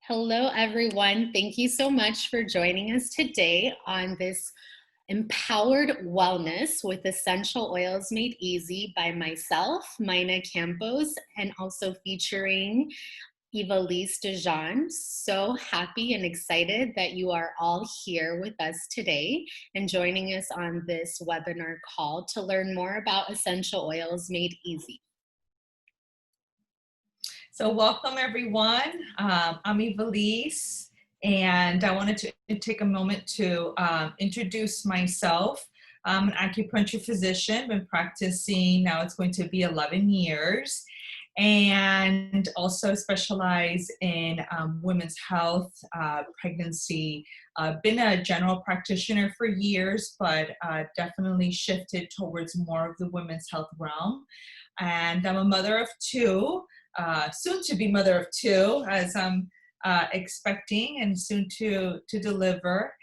Hello, everyone. Thank you so much for joining us today on this Empowered Wellness with Essential Oils Made Easy by myself, Maina Campos, and also featuring Ivelisse DeJongh. So happy and excited that you are all here with us today and joining us on this webinar call to learn more about essential oils made easy. So welcome everyone. I'm Ivelisse, and I wanted to take a moment to introduce myself. I'm an acupuncture physician, been practicing, now it's going to be 11 years, and also specialize in women's health, pregnancy. Been a general practitioner for years, but definitely shifted towards more of the women's health realm. And I'm a mother of two. Soon to be mother of two, as I'm expecting and soon to deliver.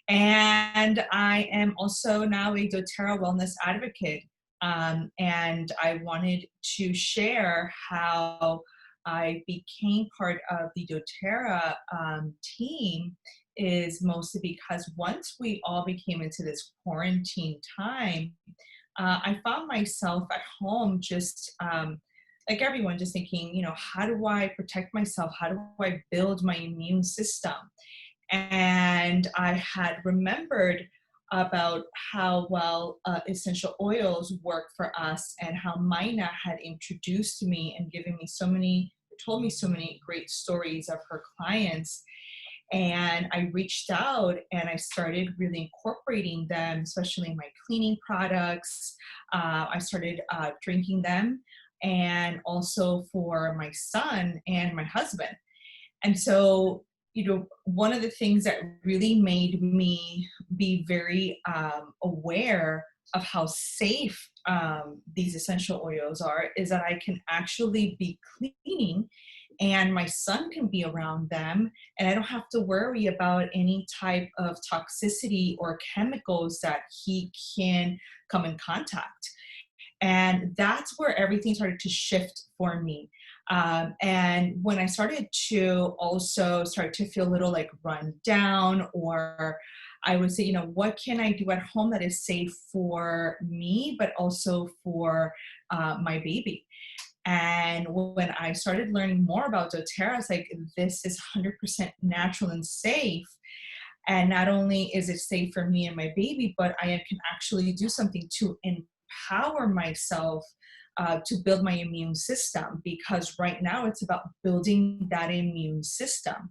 And I am also now a doTERRA wellness advocate. And I wanted to share how I became part of the doTERRA team is mostly because once we all became into this quarantine time, I found myself at home just like everyone, just thinking, how do I protect myself? How do I build my immune system? And I had remembered about how well essential oils work for us and how Maina had introduced me and told me so many great stories of her clients. And I reached out and I started really incorporating them, especially in my cleaning products. I started drinking them, and also for my son and my husband. And so, one of the things that really made me be very aware of how safe these essential oils are is that I can actually be cleaning and my son can be around them, and I don't have to worry about any type of toxicity or chemicals that he can come in contact. And that's where everything started to shift for me. And when I started to also start to feel a little like run down, or I would say, what can I do at home that is safe for me, but also for my baby? And when I started learning more about doTERRA, I was like, this is 100% natural and safe. And not only is it safe for me and my baby, but I can actually do something to empower myself to build my immune system, because right now it's about building that immune system.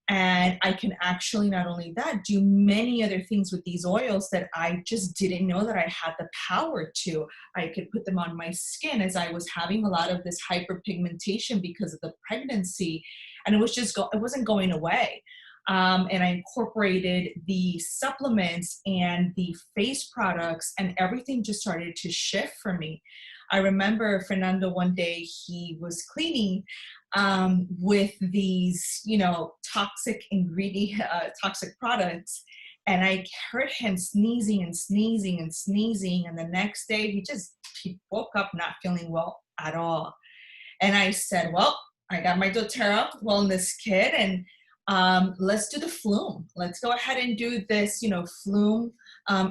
And I can actually not only that, do many other things with these oils that I just didn't know that I had the power to. I could put them on my skin as I was having a lot of this hyperpigmentation because of the pregnancy, and it wasn't going away. And I incorporated the supplements and the face products, and everything just started to shift for me. I remember Fernando one day, he was cleaning with these, toxic toxic products. And I heard him sneezing and sneezing and sneezing. And the next day he woke up not feeling well at all. And I said, well, I got my doTERRA wellness kit, and let's do the flume. Let's go ahead and do this, flume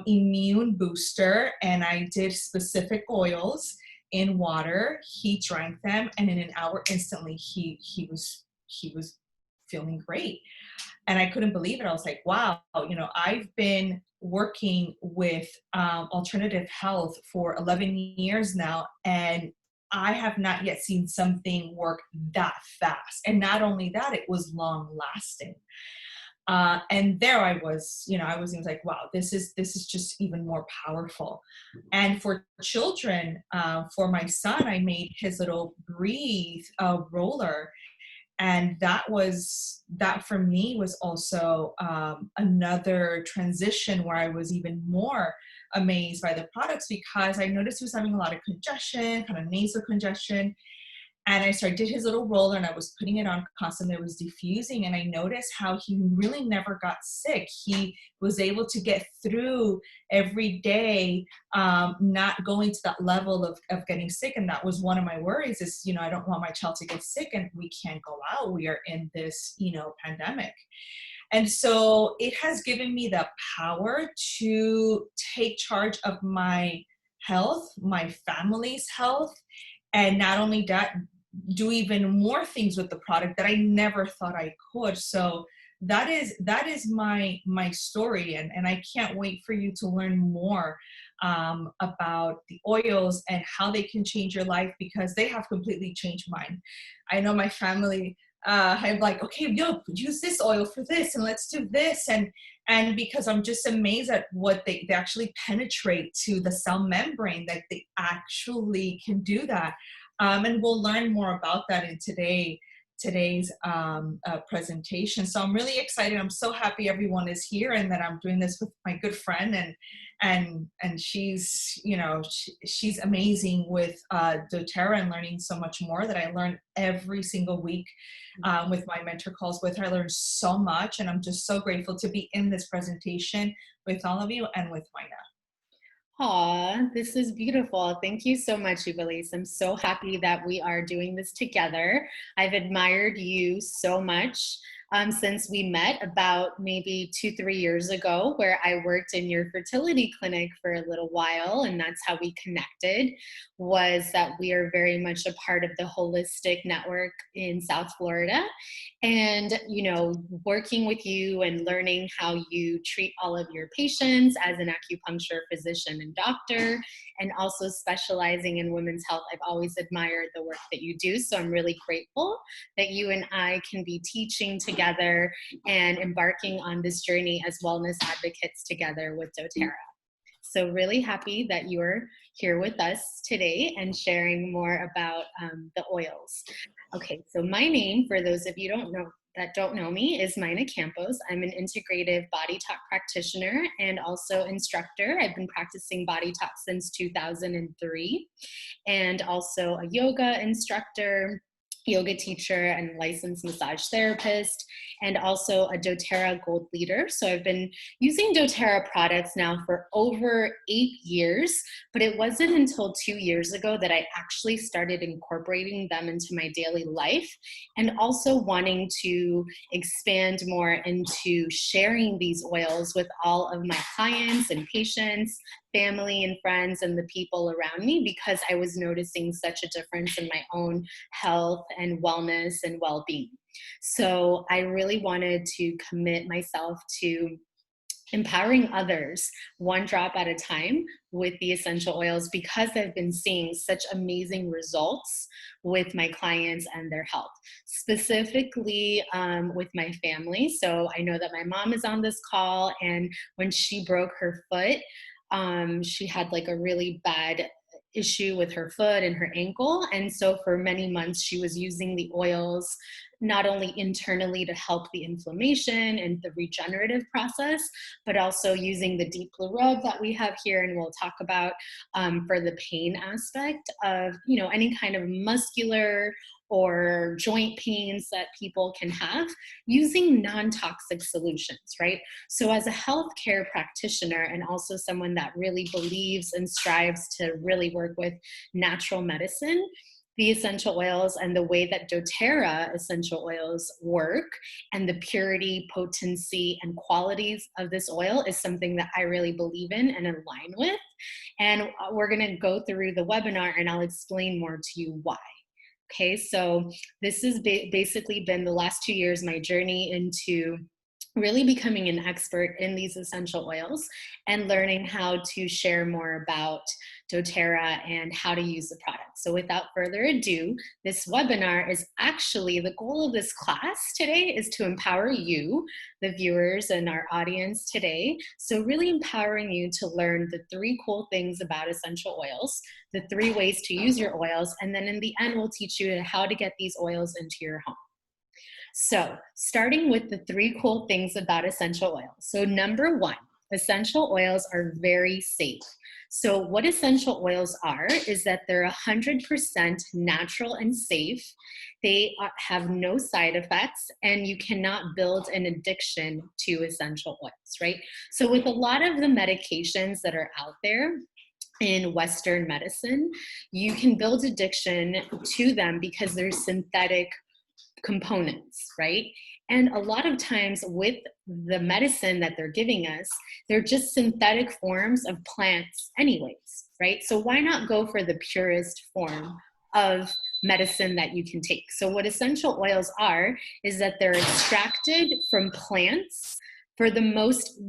immune booster. And I did specific oils in water. He drank them, and in an hour, instantly, he was feeling great. And I couldn't believe it. I was like, wow, I've been working with alternative health for 11 years now, and I have not yet seen something work that fast. And not only that, it was long lasting. And there I was, I was like, wow, this is just even more powerful. And for children, for my son, I made his little breathe roller. And that for me was also another transition where I was even more amazed by the products, because I noticed he was having a lot of congestion, kind of nasal congestion. And I started, did his little roller and I was putting it on constantly. I was diffusing and I noticed how he really never got sick. He was able to get through every day, not going to that level of getting sick. And that was one of my worries is, I don't want my child to get sick and we can't go out. We are in this, pandemic. And so it has given me the power to take charge of my health, my family's health, and not only that, do even more things with the product that I never thought I could. So that is my story, and I can't wait for you to learn more about the oils and how they can change your life, because they have completely changed mine. I know my family, I'm like, okay, yo, use this oil for this, and let's do this, and because I'm just amazed at what they actually penetrate to the cell membrane, that they actually can do that. And we'll learn more about that in today's presentation. So I'm really excited. I'm so happy everyone is here and that I'm doing this with my good friend, and she's, she's amazing with doTERRA, and learning so much more that I learn every single week with my mentor calls with her. I learned so much, and I'm just so grateful to be in this presentation with all of you and with Maina. Aw, this is beautiful. Thank you so much, Ivelisse. I'm so happy that we are doing this together. I've admired you so much since we met about maybe 2-3 years ago, where I worked in your fertility clinic for a little while, and that's how we connected, was that we are very much a part of the holistic network in South Florida. And, working with you and learning how you treat all of your patients as an acupuncture physician and doctor, and also specializing in women's health, I've always admired the work that you do. So I'm really grateful that you and I can be teaching together and embarking on this journey as wellness advocates together with doTERRA. So really happy that you're here with us today and sharing more about the oils. Okay, so my name, for those of you that don't know me, is Maina Campos. I'm an integrative body talk practitioner and also instructor. I've been practicing body talk since 2003, and also a yoga instructor, yoga teacher, and licensed massage therapist, and also a doTERRA Gold Leader. So I've been using doTERRA products now for over 8 years, but it wasn't until 2 years ago that I actually started incorporating them into my daily life, and also wanting to expand more into sharing these oils with all of my clients and patients, family and friends, and the people around me, because I was noticing such a difference in my own health and wellness and well-being. So I really wanted to commit myself to empowering others one drop at a time with the essential oils, because I've been seeing such amazing results with my clients and their health, specifically with my family. So I know that my mom is on this call, and when she broke her foot, she had like a really bad issue with her foot and her ankle. And so for many months, she was using the oils, not only internally to help the inflammation and the regenerative process, but also using the deep blue rub that we have here, and we'll talk about for the pain aspect of, any kind of muscular or joint pains that people can have, using non-toxic solutions, right? So as a healthcare practitioner, and also someone that really believes and strives to really work with natural medicine, the essential oils and the way that doTERRA essential oils work, and the purity, potency, and qualities of this oil is something that I really believe in and align with. And we're going to go through the webinar, and I'll explain more to you why. Okay, so this has basically been the last 2 years, my journey into really becoming an expert in these essential oils and learning how to share more about doTERRA and how to use the product. So without further ado, this webinar is actually, the goal of this class today is to empower you, the viewers and our audience today. So really empowering you to learn the 3 cool things about essential oils, the 3 ways to use your oils, and then in the end, we'll teach you how to get these oils into your home. So starting with the 3 cool things about essential oils. So number 1, essential oils are very safe. So what essential oils are is that they're 100% natural and safe. They have no side effects, and you cannot build an addiction to essential oils, right? So with a lot of the medications that are out there in Western medicine, you can build addiction to them because they're synthetic components, right? And a lot of times with the medicine that they're giving us, they're just synthetic forms of plants anyways, right? So why not go for the purest form of medicine that you can take? So what essential oils are is that they're extracted from plants for the most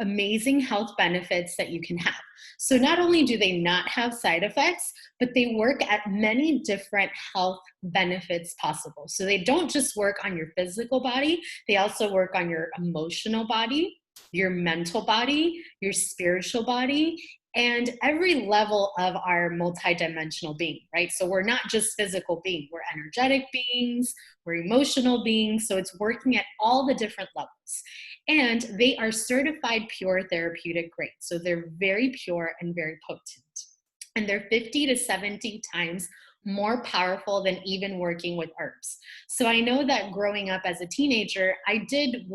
amazing health benefits that you can have. So not only do they not have side effects, but they work at many different health benefits possible. So they don't just work on your physical body, they also work on your emotional body, your mental body, your spiritual body, and every level of our multidimensional being, right? So we're not just physical beings, we're energetic beings, we're emotional beings. So it's working at all the different levels. And they are certified pure therapeutic grade. So they're very pure and very potent. And they're 50 to 70 times more powerful than even working with herbs. So I know that growing up as a teenager, I did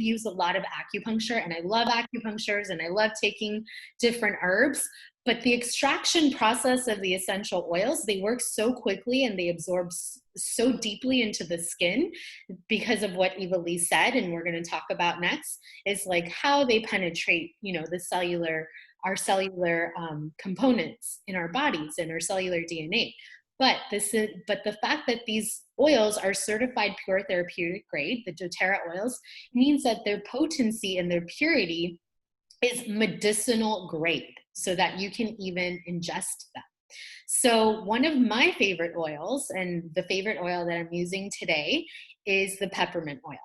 use a lot of acupuncture, and I love acupunctures and I love taking different herbs, but the extraction process of the essential oils, they work so quickly and they absorb so deeply into the skin because of what Ivelisse said, and we're going to talk about next, is like how they penetrate, our cellular components in our bodies and our cellular DNA. But the fact that these oils are certified pure therapeutic grade, the doTERRA oils, means that their potency and their purity is medicinal grade, so that you can even ingest them. So one of my favorite oils, and the favorite oil that I'm using today, is the peppermint oil.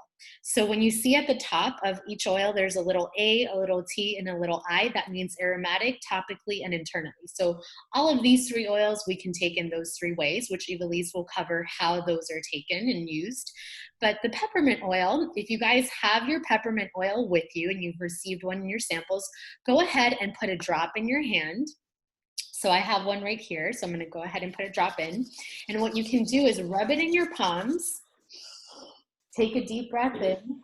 So when you see at the top of each oil, there's a little A, a little T, and a little I. That means aromatic, topically, and internally. So all of these three oils we can take in those three ways, which Ivelisse will cover how those are taken and used. But the peppermint oil, if you guys have your peppermint oil with you and you've received one in your samples, go ahead and put a drop in your hand. So I have one right here. So I'm going to go ahead and put a drop in. And what you can do is rub it in your palms. Take a deep breath in.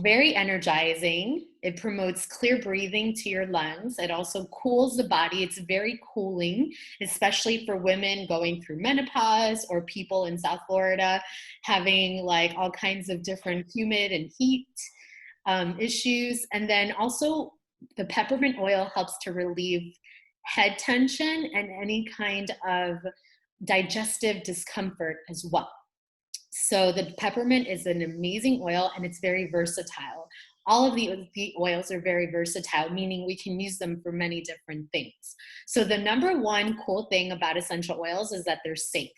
Very energizing. It promotes clear breathing to your lungs. It also cools the body. It's very cooling, especially for women going through menopause or people in South Florida having like all kinds of different humid and heat issues. And then also the peppermint oil helps to relieve head tension and any kind of digestive discomfort as well. So the peppermint is an amazing oil, and it's very versatile. All of the oils are very versatile, meaning we can use them for many different things. So the number one cool thing about essential oils is that they're safe.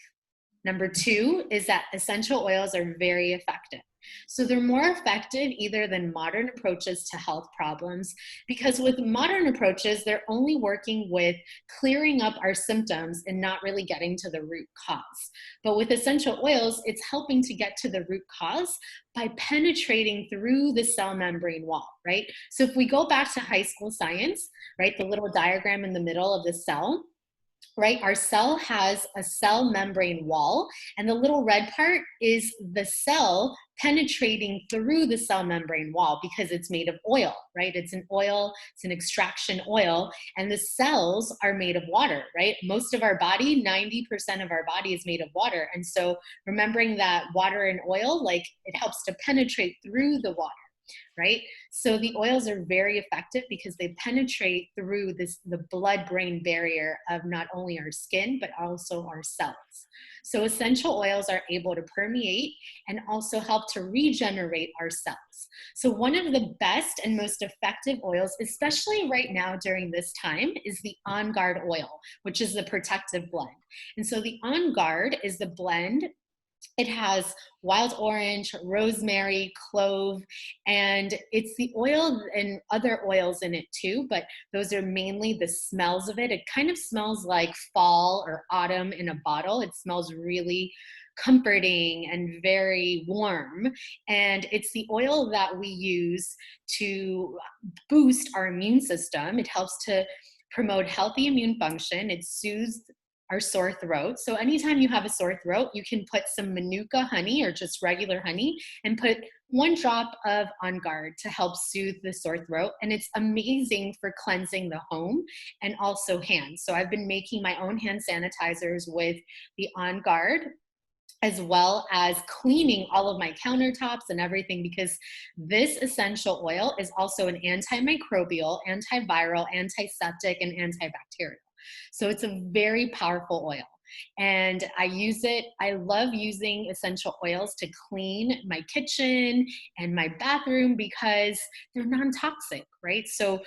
Number two is that essential oils are very effective. So they're more effective either than modern approaches to health problems, because with modern approaches, they're only working with clearing up our symptoms and not really getting to the root cause. But with essential oils, it's helping to get to the root cause by penetrating through the cell membrane wall, right? So if we go back to high school science, right, the little diagram in the middle of the cell, right? Our cell has a cell membrane wall, and the little red part is the cell penetrating through the cell membrane wall because it's made of oil, right? It's an oil, it's an extraction oil, and the cells are made of water, right? Most of our body, 90% of our body is made of water. And so remembering that water and oil, like it helps to penetrate through the water, right? So the oils are very effective because they penetrate through the blood-brain barrier of not only our skin, but also our cells. So essential oils are able to permeate and also help to regenerate our cells. So one of the best and most effective oils, especially right now during this time, is the On Guard oil, which is the protective blend. And so the On Guard is the blend. It has wild orange, rosemary, clove, and it's the oil and other oils in it too, but those are mainly the smells of it. It kind of smells like fall or autumn in a bottle. It smells really comforting and very warm. And it's the oil that we use to boost our immune system. It helps to promote healthy immune function. It soothes our sore throat. So anytime you have a sore throat, you can put some Manuka honey or just regular honey and put 1 drop of On Guard to help soothe the sore throat. And it's amazing for cleansing the home and also hands. So I've been making my own hand sanitizers with the On Guard, as well as cleaning all of my countertops and everything, because this essential oil is also an antimicrobial, antiviral, antiseptic, and antibacterial. So it's a very powerful oil. And I use it, I love using essential oils to clean my kitchen and my bathroom because they're non-toxic, right? So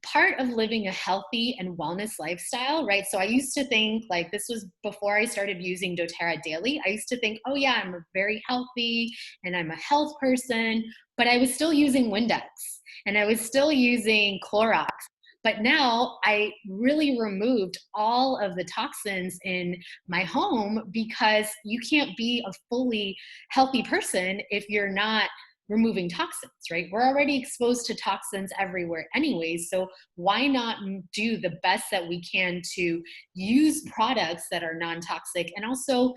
part of living a healthy and wellness lifestyle, right? So I used to think, like, this was before I started using doTERRA daily. I used to think, oh yeah, I'm very healthy and I'm a health person, but I was still using Windex and I was still using Clorox. But now I really removed all of the toxins in my home, because you can't be a fully healthy person if you're not removing toxins, right? We're already exposed to toxins everywhere anyways, so why not do the best that we can to use products that are non-toxic, and also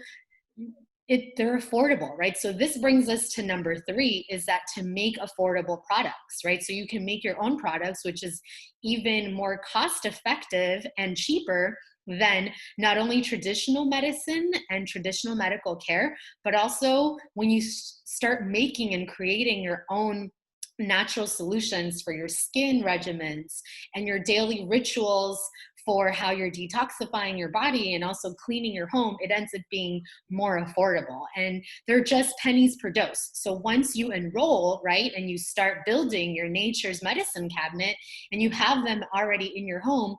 they're affordable, right? So this brings us to number 3, is that to make affordable products, right? So you can make your own products, which is even more cost effective and cheaper than not only traditional medicine and traditional medical care, but also when you start making and creating your own natural solutions for your skin regimens and your daily rituals for how you're detoxifying your body and also cleaning your home, it ends up being more affordable. And they're just pennies per dose. So once you enroll, right, and you start building your nature's medicine cabinet and you have them already in your home,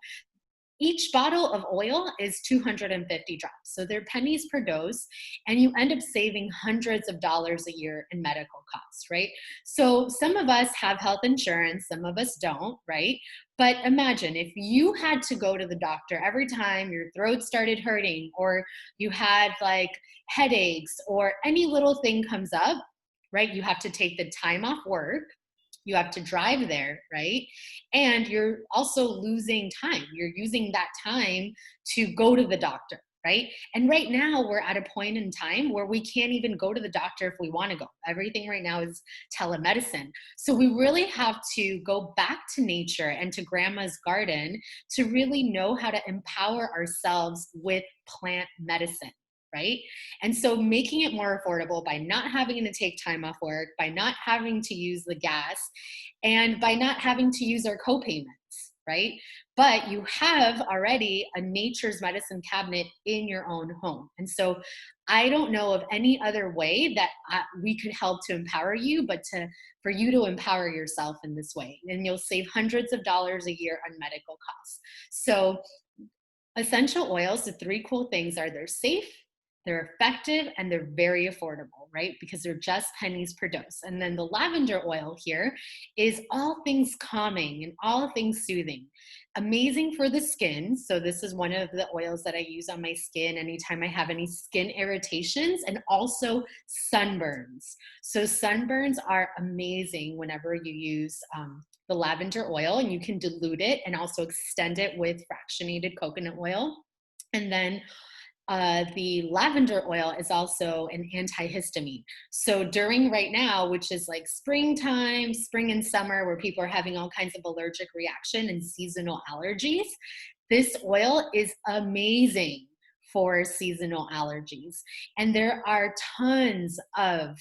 each bottle of oil is 250 drops. So they're pennies per dose, and you end up saving hundreds of dollars a year in medical costs, right? So some of us have health insurance, some of us don't, right? But imagine if you had to go to the doctor every time your throat started hurting, or you had like headaches, or any little thing comes up, right? You have to take the time off work. You have to drive there, right? And you're also losing time. You're using that time to go to the doctor, right? And right now we're at a point in time where we can't even go to the doctor if we want to go. Everything right now is telemedicine. So we really have to go back to nature and to grandma's garden to really know how to empower ourselves with plant medicine, right? And so making it more affordable by not having to take time off work, by not having to use the gas, and by not having to use our co-payments, right? But you have already a nature's medicine cabinet in your own home. And so I don't know of any other way that we could help to empower you, but for you to empower yourself in this way. And you'll save hundreds of dollars a year on medical costs. So essential oils, the 3 cool things are they're safe, they're effective, and they're very affordable, right? Because they're just pennies per dose. And then the lavender oil here is all things calming and all things soothing. Amazing for the skin. So this is one of the oils that I use on my skin anytime I have any skin irritations, and also sunburns. So sunburns are amazing whenever you use the lavender oil, and you can dilute it and also extend it with fractionated coconut oil. And then the lavender oil is also an antihistamine. So during right now, which is like springtime, spring and summer, where people are having all kinds of allergic reaction and seasonal allergies, this oil is amazing for seasonal allergies. And there are tons of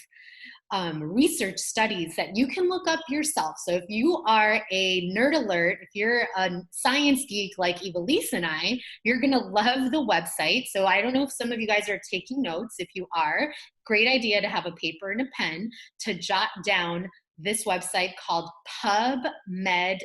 research studies that you can look up yourself. So if you are a nerd alert, if you're a science geek like Ivelisse and I, you're gonna love the website. So I don't know if some of you guys are taking notes. If you are, great idea to have a paper and a pen to jot down this website called pubmed.gov.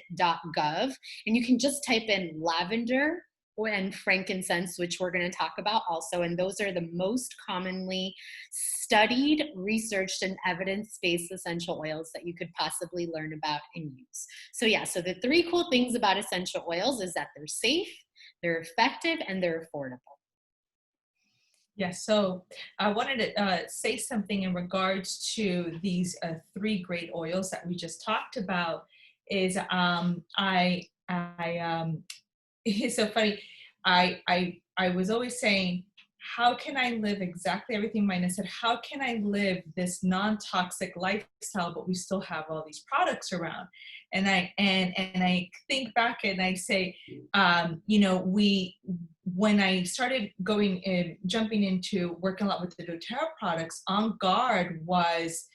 And you can just type in lavender and frankincense, which we're going to talk about also. And those are the most commonly studied, researched, and evidence-based essential oils that you could possibly learn about and use. So yeah, so the 3 cool things about essential oils is that they're safe, they're effective, and they're affordable. Yes, so I wanted to say something in regards to these three great oils that we just talked about. Is it's so funny. I was always saying, how can I live exactly everything Mina said? How can I live this non-toxic lifestyle, but we still have all these products around? And I think back and I say, we when I started going in, jumping into working a lot with the doTERRA products, On Guard was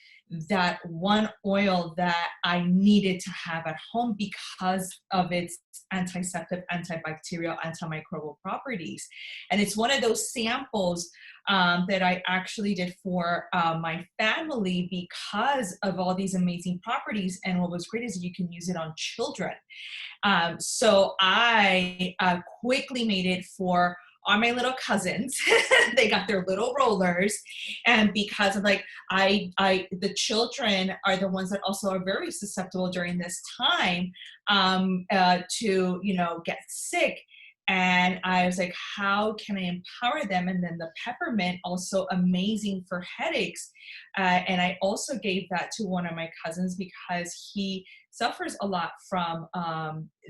that one oil that I needed to have at home because of its antiseptic, antibacterial, antimicrobial properties. And it's one of those samples that I actually did for my family because of all these amazing properties. And what was great is you can use it on children. So I quickly made it for all my little cousins. They got their little rollers, and because of the children are the ones that also are very susceptible during this time to get sick. And I was like, how can I empower them? And then the peppermint, also amazing for headaches. And I also gave that to one of my cousins because he suffers a lot from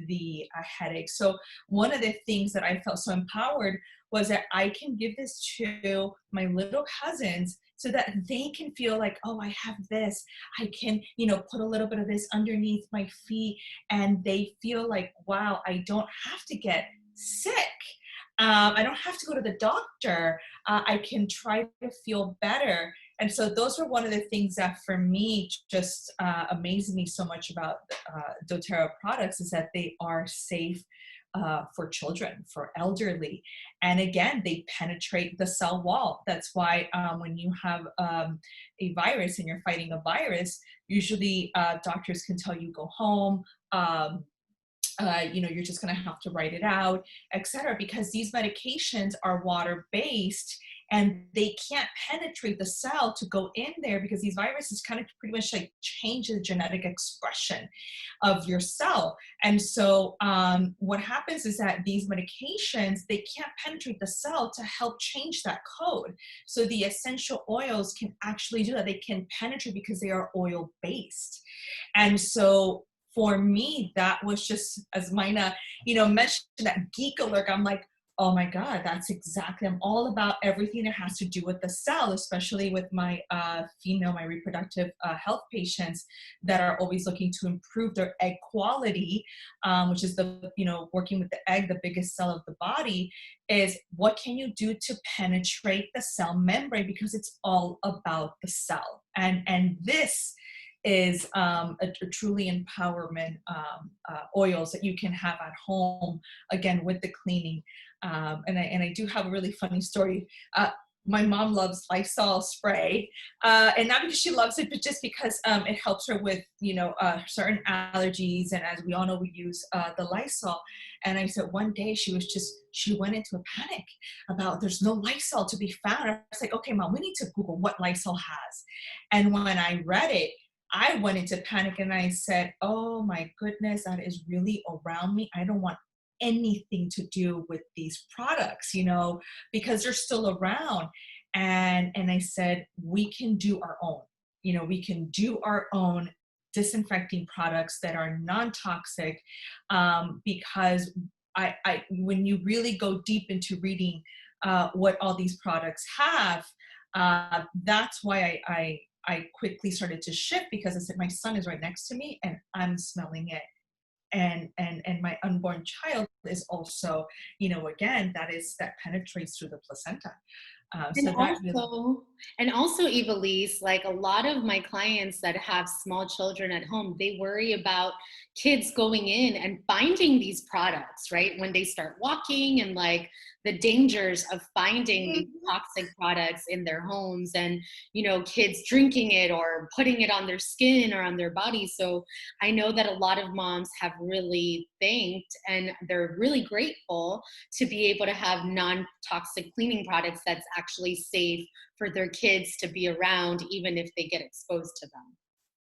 the headache. So one of the things that I felt so empowered was that I can give this to my little cousins so that they can feel like, oh, I have this. I can, put a little bit of this underneath my feet, and they feel like, wow, I don't have to get sick. I don't have to go to the doctor. I can try to feel better. And so those were one of the things that for me just amazed me so much about doTERRA products, is that they are safe for children, for elderly. And again, they penetrate the cell wall. That's why when you have a virus and you're fighting a virus, usually doctors can tell you go home. You're just going to have to write it out, etc., because these medications are water-based and they can't penetrate the cell to go in there, because these viruses kind of pretty much like change the genetic expression of your cell. And so what happens is that these medications, they can't penetrate the cell to help change that code. So the essential oils can actually do that. They can penetrate because they are oil-based. And so for me, that was just, as Maina, mentioned that geek alert, I'm like, oh my God, that's exactly, I'm all about everything that has to do with the cell, especially with my my reproductive health patients that are always looking to improve their egg quality, which is working with the egg, the biggest cell of the body, is what can you do to penetrate the cell membrane, because it's all about the cell. And this is a truly empowerment oils that you can have at home, again, with the cleaning. And I do have a really funny story. My mom loves Lysol spray, and not because she loves it, but just because it helps her with certain allergies. And as we all know, we use the Lysol. And I said one day she went into a panic about there's no Lysol to be found. I was like, okay, Mom, we need to Google what Lysol has. And when I read it, I went into panic and I said, oh my goodness, that is really around me. I don't want anything to do with these products, because they're still around. And I said, we can do our own, we can do our own disinfecting products that are non-toxic, because when you really go deep into reading what all these products have, that's why I quickly started to shift, because I said, my son is right next to me and I'm smelling it. And my unborn child is also, again, that penetrates through the placenta. And So that really, also, Ivelisse, like a lot of my clients that have small children at home, they worry about kids going in and finding these products, right? When they start walking, and like the dangers of finding these toxic products in their homes, and, kids drinking it or putting it on their skin or on their body. So I know that a lot of moms have really thanked, and they're really grateful to be able to have non-toxic cleaning products that's actually safe for their kids to be around, even if they get exposed to them.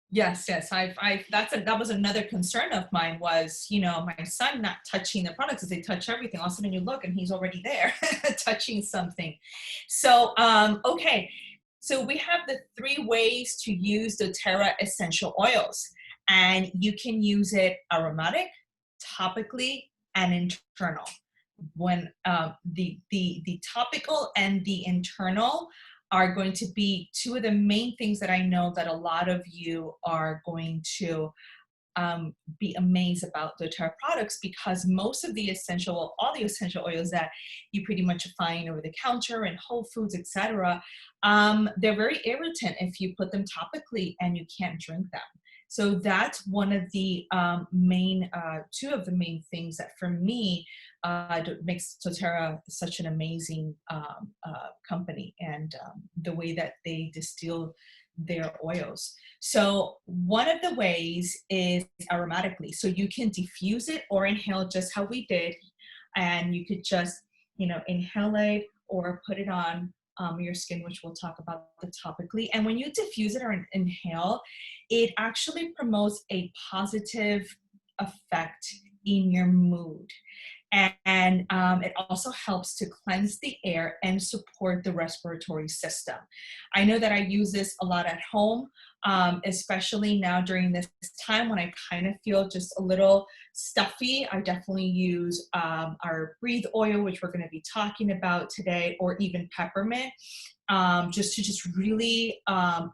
Yes, yes. That was another concern of mine was, my son not touching the products as they touch everything. All of a sudden you look and he's already there touching something. So, okay. So we have the 3 ways to use doTERRA essential oils, and you can use it aromatic, topically, and internal. When the topical and the internal are going to be 2 of the main things that I know that a lot of you are going to be amazed about doTERRA products, because most of the all the essential oils that you pretty much find over the counter in Whole Foods, etc., they're very irritant if you put them topically and you can't drink them. So that's one of the main, 2 of the main things that for me makes doTERRA such an amazing company, and the way that they distill their oils. So one of the ways is aromatically. So you can diffuse it or inhale just how we did. And you could just, inhale it or put it on your skin, which we'll talk about the topically. And when you diffuse it or inhale, it actually promotes a positive effect in your mood. And it also helps to cleanse the air and support the respiratory system. I know that I use this a lot at home, especially now during this time when I kind of feel just a little stuffy. I definitely use our breathe oil, which we're going to be talking about today, or even peppermint, just to really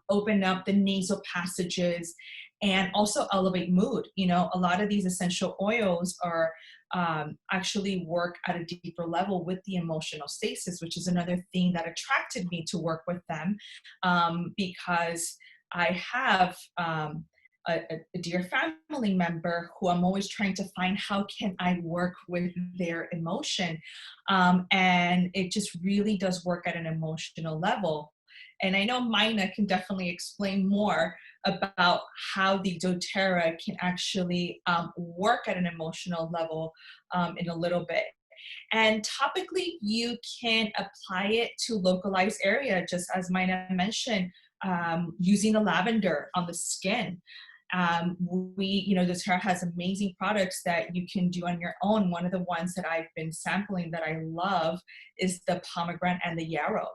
open up the nasal passages and also elevate mood. A lot of these essential oils are actually work at a deeper level with the emotional stasis, which is another thing that attracted me to work with them, because I have a dear family member who I'm always trying to find how can I work with their emotion, and it just really does work at an emotional level. And I know Maina can definitely explain more about how the doTERRA can actually work at an emotional level in a little bit. And topically, you can apply it to localized area, just as Maina mentioned, using the lavender on the skin. doTERRA has amazing products that you can do on your own. One of the ones that I've been sampling that I love is the pomegranate and the yarrow.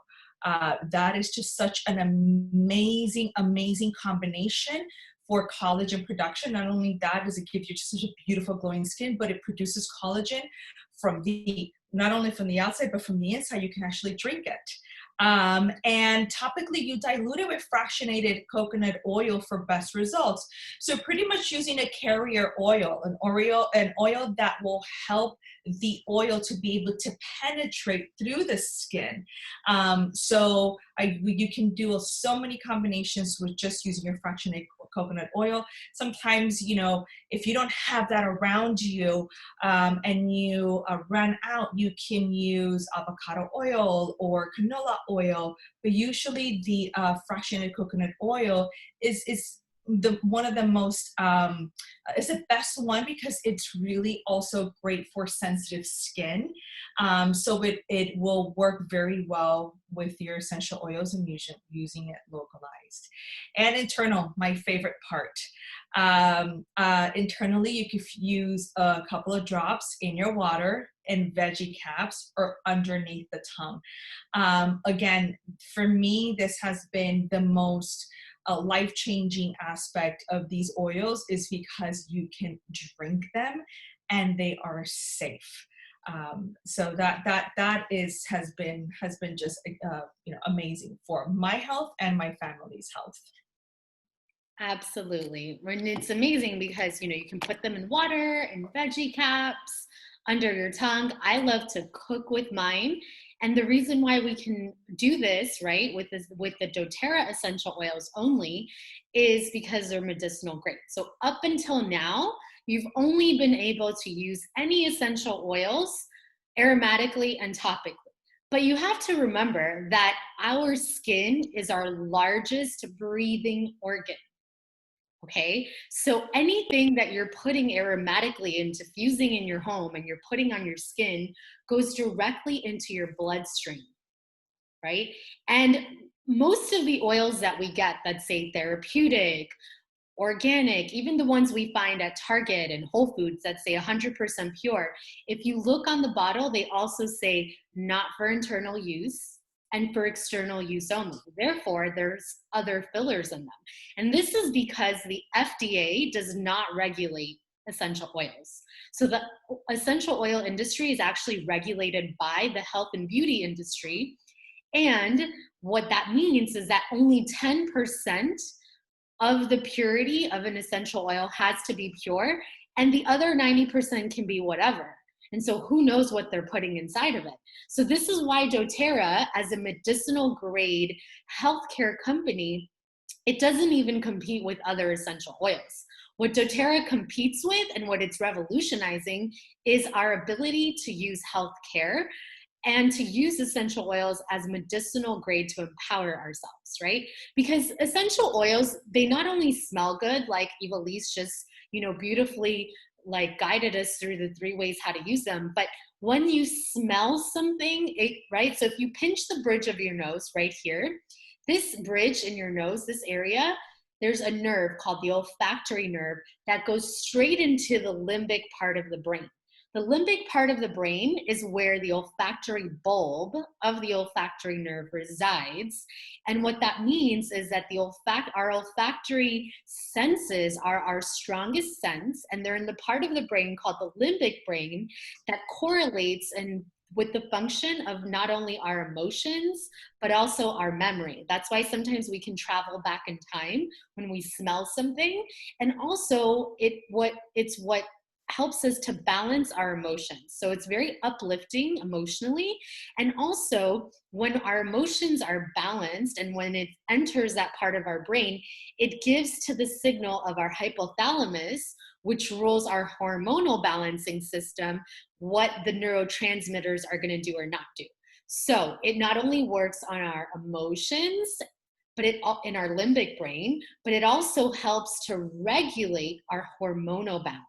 That is just such an amazing combination for collagen production. Not only that does it give you just such a beautiful glowing skin, but it produces collagen not only from the outside, but from the inside. You can actually drink it. And topically, you dilute it with fractionated coconut oil for best results. So pretty much using a carrier oil, an oil that will help the oil to be able to penetrate through the skin. You can do so many combinations with just using your fractionated coconut oil. Sometimes, if you don't have that around you and you run out, you can use avocado oil or canola oil, but usually the fractionated coconut oil is one of the most is the best one, because it's really also great for sensitive skin. So it will work very well with your essential oils and using it localized. And internal, my favorite part. Internally, you could use a couple of drops in your water in veggie caps or underneath the tongue. Again, for me, this has been the most life-changing aspect of these oils, is because you can drink them and they are safe. So that has been just amazing for my health and my family's health. Absolutely. And it's amazing because, you can put them in water and veggie caps under your tongue. I love to cook with mine. And the reason why we can do this, right, with the doTERRA essential oils only, is because they're medicinal grade. So up until now, you've only been able to use any essential oils aromatically and topically. But you have to remember that our skin is our largest breathing organ. Okay, so anything that you're putting aromatically and diffusing in your home and you're putting on your skin goes directly into your bloodstream, right? And most of the oils that we get that say therapeutic organic, even the ones we find at Target and Whole Foods that say 100% pure, if you look on the bottle, they also say not for internal use and for external use only. Therefore, there's other fillers in them. And this is because the FDA does not regulate essential oils. So the essential oil industry is actually regulated by the health and beauty industry. And what that means is that only 10% of the purity of an essential oil has to be pure, and the other 90% can be whatever. And so who knows what they're putting inside of it. So this is why doTERRA, as a medicinal grade healthcare company, it doesn't even compete with other essential oils. What doTERRA competes with and what it's revolutionizing is our ability to use healthcare and to use essential oils as medicinal grade to empower ourselves, right? Because essential oils, they not only smell good, like Ivelisse just, beautifully like guided us through the 3 ways how to use them, but when you smell something, right? So if you pinch the bridge of your nose right here, this bridge in your nose, this area, there's a nerve called the olfactory nerve that goes straight into the limbic part of the brain. The limbic part of the brain is where the olfactory bulb of the olfactory nerve resides. And what that means is that our olfactory senses are our strongest sense, and they're in the part of the brain called the limbic brain that correlates with the function of not only our emotions, but also our memory. That's why sometimes we can travel back in time when we smell something. And also it's what helps us to balance our emotions. So it's very uplifting emotionally. And also when our emotions are balanced and when it enters that part of our brain, it gives to the signal of our hypothalamus, which rules our hormonal balancing system, what the neurotransmitters are going to do or not do. So it not only works on our emotions, but in our limbic brain, but it also helps to regulate our hormonal balance,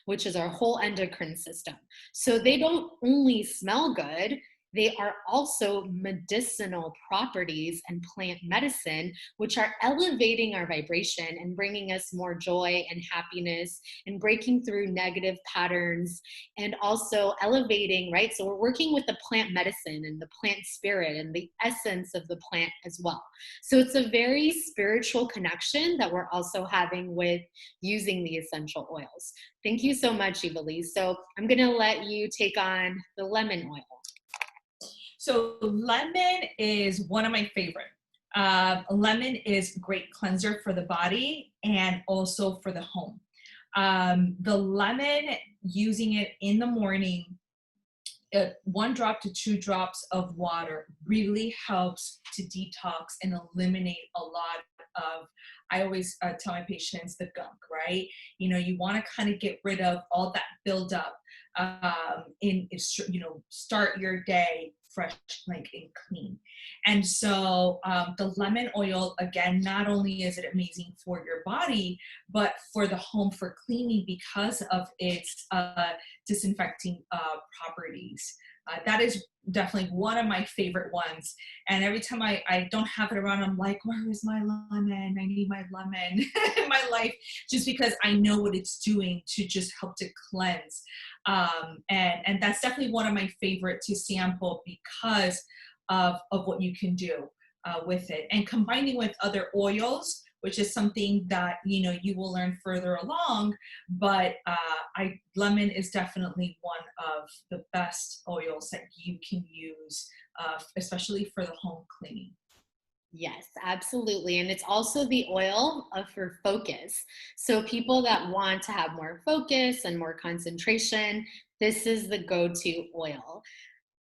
which is our whole endocrine system. So they don't only smell good, they are also medicinal properties and plant medicine, which are elevating our vibration and bringing us more joy and happiness and breaking through negative patterns and also elevating, right? So we're working with the plant medicine and the plant spirit and the essence of the plant as well. So it's a very spiritual connection that we're also having with using the essential oils. Thank you so much, Ivelisse. So I'm gonna let you take on the lemon oil. So lemon is one of my favorite. Lemon is a great cleanser for the body and also for the home. The lemon, using it in the morning, 1 drop to 2 drops of water really helps to detox and eliminate a lot of, I always tell my patients, the gunk, right? You want to kind of get rid of all that buildup start your day fresh, like, and clean. And so the lemon oil, again, not only is it amazing for your body, but for the home, for cleaning, because of its disinfecting properties. That is definitely one of my favorite ones. And every time I don't have it around, I'm like, where is my lemon? I need my lemon in my life, just because I know what it's doing to just help to cleanse. And that's definitely one of my favorite to sample because of what you can do with it. And combining with other oils, which is something that you will learn further along, but lemon is definitely one of the best oils that you can use, especially for the home cleaning. Yes, absolutely. And it's also the oil for focus. So people that want to have more focus and more concentration, this is the go-to oil.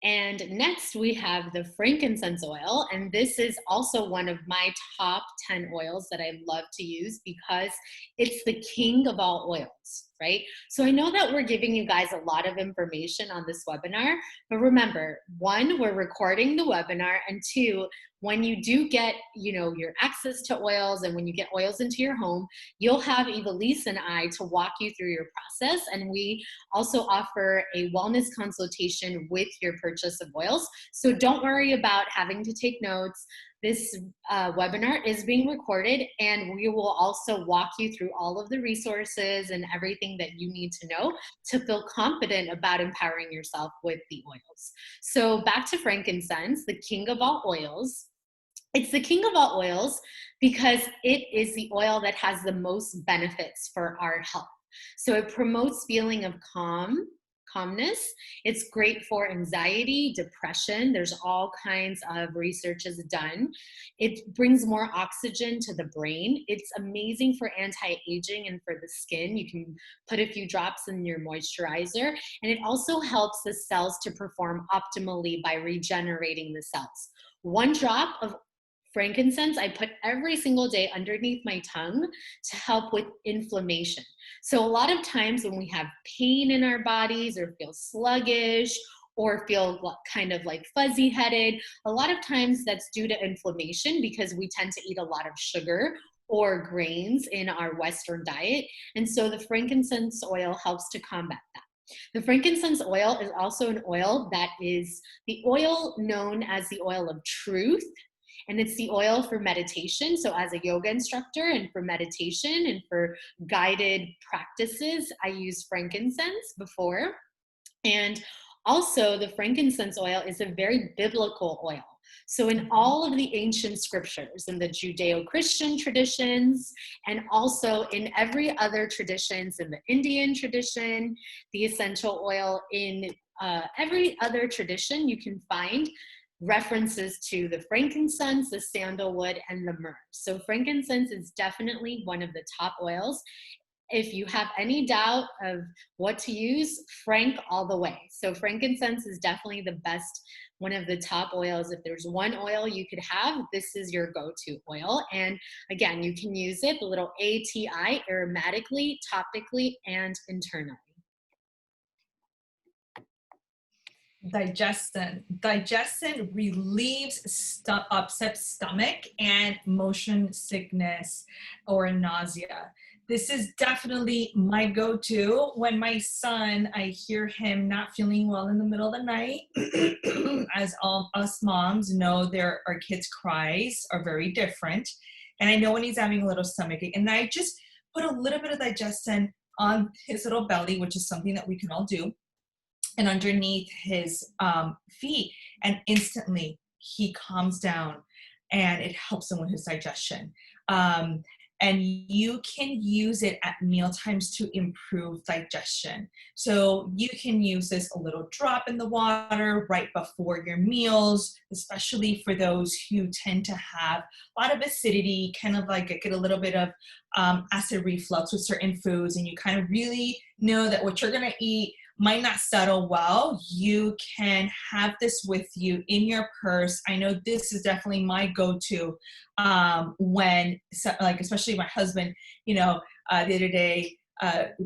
And next we have the frankincense oil. And this is also one of my top 10 oils that I love to use because it's the king of all oils, right? So I know that we're giving you guys a lot of information on this webinar, but remember, 1, we're recording the webinar, and 2, when you do get, your access to oils and when you get oils into your home, you'll have Ivelisse and I to walk you through your process. And we also offer a wellness consultation with your purchase of oils. So don't worry about having to take notes. this webinar is being recorded, and we will also walk you through all of the resources and everything that you need to know to feel confident about empowering yourself with the oils. So back to frankincense, the king of all oils. It's the king of all oils because it is the oil that has the most benefits for our health. So it promotes feeling of calmness. It's great for anxiety, depression. There's all kinds of research is done. It brings more oxygen to the brain. It's amazing for anti-aging and for the skin. You can put a few drops in your moisturizer, and it also helps the cells to perform optimally by regenerating the cells. One drop of frankincense I put every single day underneath my tongue to help with inflammation. So a lot of times when we have pain in our bodies or feel sluggish or feel kind of like fuzzy headed, a lot of times that's due to inflammation because we tend to eat a lot of sugar or grains in our Western diet. And so the frankincense oil helps to combat that. The frankincense oil is also an oil that is the oil known as the oil of truth. And it's the oil for meditation. So as a yoga instructor and for meditation and for guided practices, I use frankincense before. And also the frankincense oil is a very biblical oil. So in all of the ancient scriptures, in the Judeo-Christian traditions, and also in every other traditions, in the Indian tradition, the essential oil in every other tradition, you can find references to the frankincense, the sandalwood, and the myrrh. So frankincense is definitely one of the top oils. If you have any doubt of what to use, frank all the way. So frankincense is definitely the best, one of the top oils. If there's one oil you could have, this is your go-to oil. And again, you can use it, the little ATI, aromatically, topically, and internally. Digestion relieves upset stomach and motion sickness or nausea. This is definitely my go-to when my son, I hear him not feeling well in the middle of the night. As all us moms know, our kids' cries are very different. And I know when he's having a little stomachache, and I just put a little bit of digestion on his little belly, which is something that we can all do, and underneath his feet, and instantly he calms down and it helps him with his digestion. And you can use it at meal times to improve digestion. So you can use this a little drop in the water right before your meals, especially for those who tend to have a lot of acidity, kind of like get a little bit of acid reflux with certain foods, and you kind of really know that what you're gonna eat might not settle well. You can have this with you in your purse. I know this is definitely my go-to when, like, especially my husband, the other day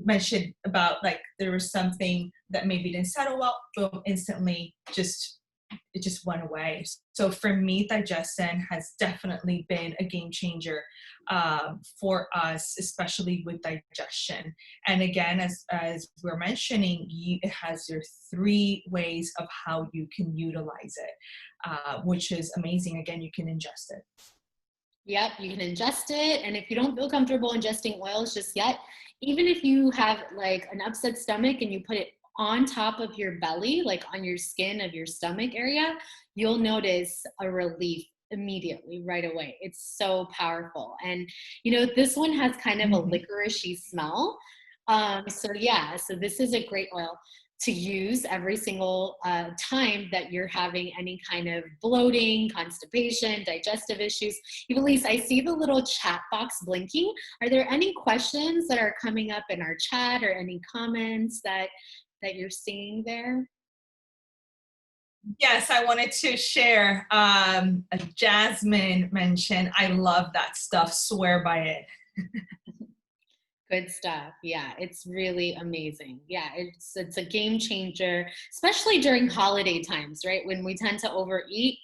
mentioned about, like, there was something that maybe didn't settle well, boom, instantly it just went away. So for me, digestion has definitely been a game changer for us, especially with digestion. And again, as we're mentioning, it has your 3 ways of how you can utilize it, which is amazing. Again, you can ingest it. Yep, you can ingest it. And if you don't feel comfortable ingesting oils just yet, even if you have like an upset stomach and you put it on top of your belly, like on your skin of your stomach area, you'll notice a relief immediately right away. It's so powerful. And this one has kind of a licoricey smell. So this is a great oil to use every single time that you're having any kind of bloating, constipation, digestive issues. Ivelisse, I see the little chat box blinking. Are there any questions that are coming up in our chat or any comments that you're seeing there? Yes, I wanted to share. Jasmine mentioned, I love that stuff, swear by it. Good stuff. Yeah, it's really amazing. Yeah, it's a game changer, especially during holiday times, right? When we tend to overeat.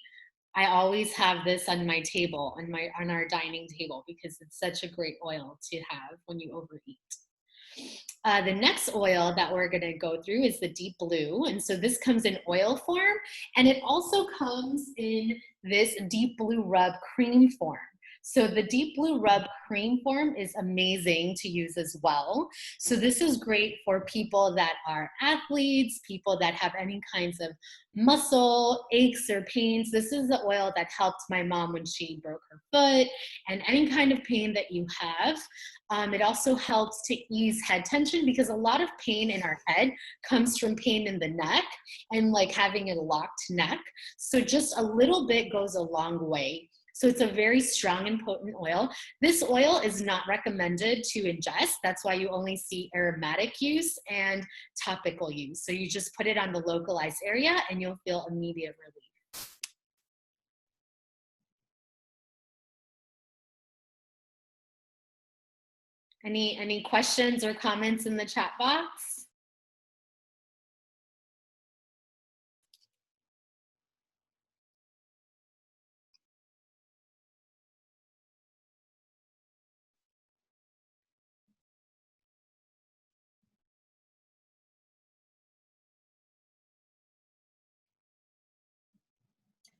I always have this on my table, on our dining table, because it's such a great oil to have when you overeat. The next oil that we're gonna go through is the deep blue. And so this comes in oil form, and it also comes in this deep blue rub cream form. So the deep blue rub cream form is amazing to use as well. So this is great for people that are athletes, people that have any kinds of muscle aches or pains. This is the oil that helped my mom when she broke her foot, and any kind of pain that you have. It also helps to ease head tension, because a lot of pain in our head comes from pain in the neck and like having a locked neck. So just a little bit goes a long way. So it's a very strong and potent oil. This oil is not recommended to ingest. That's why you only see aromatic use and topical use. So you just put it on the localized area and you'll feel immediate relief. Any questions or comments in the chat box?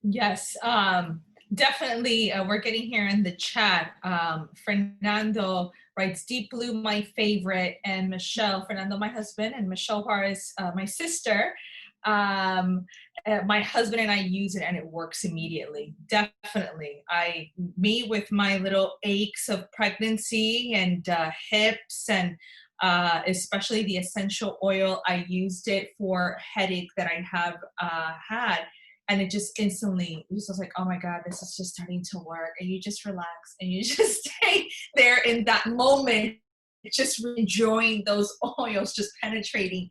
Yes, definitely. We're getting here in the chat. Fernando writes, Deep Blue, my favorite. And Michelle, Fernando, my husband, and Michelle Juarez, my sister. My husband and I use it and it works immediately. Definitely. Me with my little aches of pregnancy and hips and especially the essential oil, I used it for headache that I have had, and it just instantly, it was just like, oh my God, this is just starting to work. And you just relax and you just stay there in that moment, just enjoying those oils just penetrating.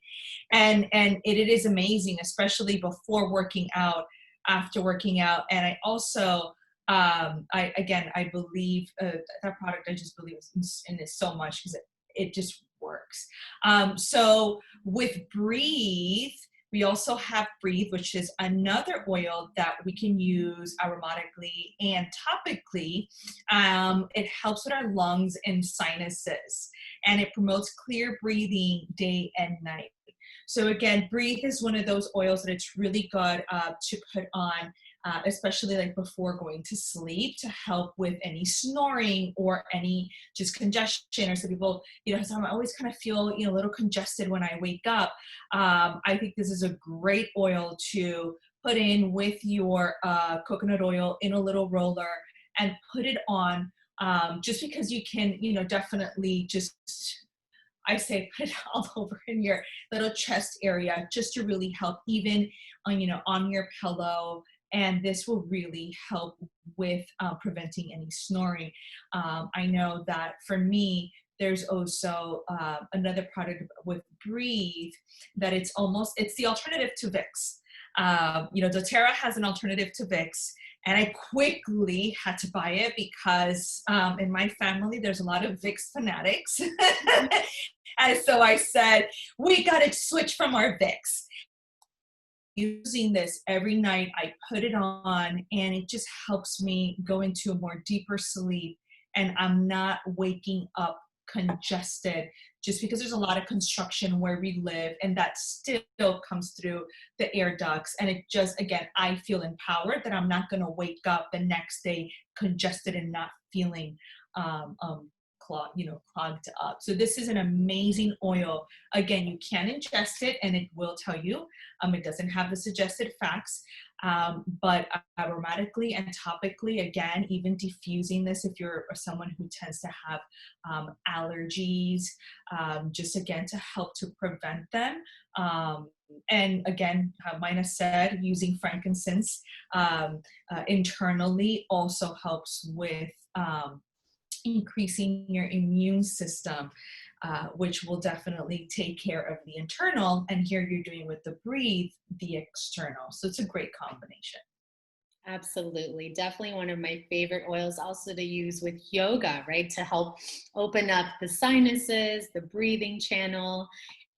And it is amazing, especially before working out, after working out. And I also, I believe that product, I just believe in it so much because it just works. So with Breathe, we also have Breathe, which is another oil that we can use aromatically and topically. It helps with our lungs and sinuses, and it promotes clear breathing day and night. So again, Breathe is one of those oils that it's really good to put on, especially like before going to sleep, to help with any snoring or any just congestion. Or some people, so I always kind of feel, a little congested when I wake up. I think this is a great oil to put in with your coconut oil in a little roller and put it on, just because you can, definitely just, I say put it all over in your little chest area just to really help, even on your pillow. And this will really help with preventing any snoring. I know that for me, there's also another product with Breathe that it's the alternative to Vicks. doTERRA has an alternative to Vicks, and I quickly had to buy it because in my family, there's a lot of Vicks fanatics. And so I said, we got to switch from our Vicks. Using this every night, I put it on and it just helps me go into a more deeper sleep, and I'm not waking up congested, just because there's a lot of construction where we live, and that still comes through the air ducts. And it just, again, I feel empowered that I'm not going to wake up the next day congested and not feeling clogged up. So this is an amazing oil. Again, you can ingest it and it will tell you. It doesn't have the suggested facts, but aromatically and topically, again, even diffusing this if you're someone who tends to have allergies, just again to help to prevent them. And again, Maina said, using frankincense internally also helps with increasing your immune system, which will definitely take care of the internal. And here you're doing with the Breathe, the external. So it's a great combination. Absolutely. Definitely one of my favorite oils also to use with yoga, right? To help open up the sinuses, the breathing channel.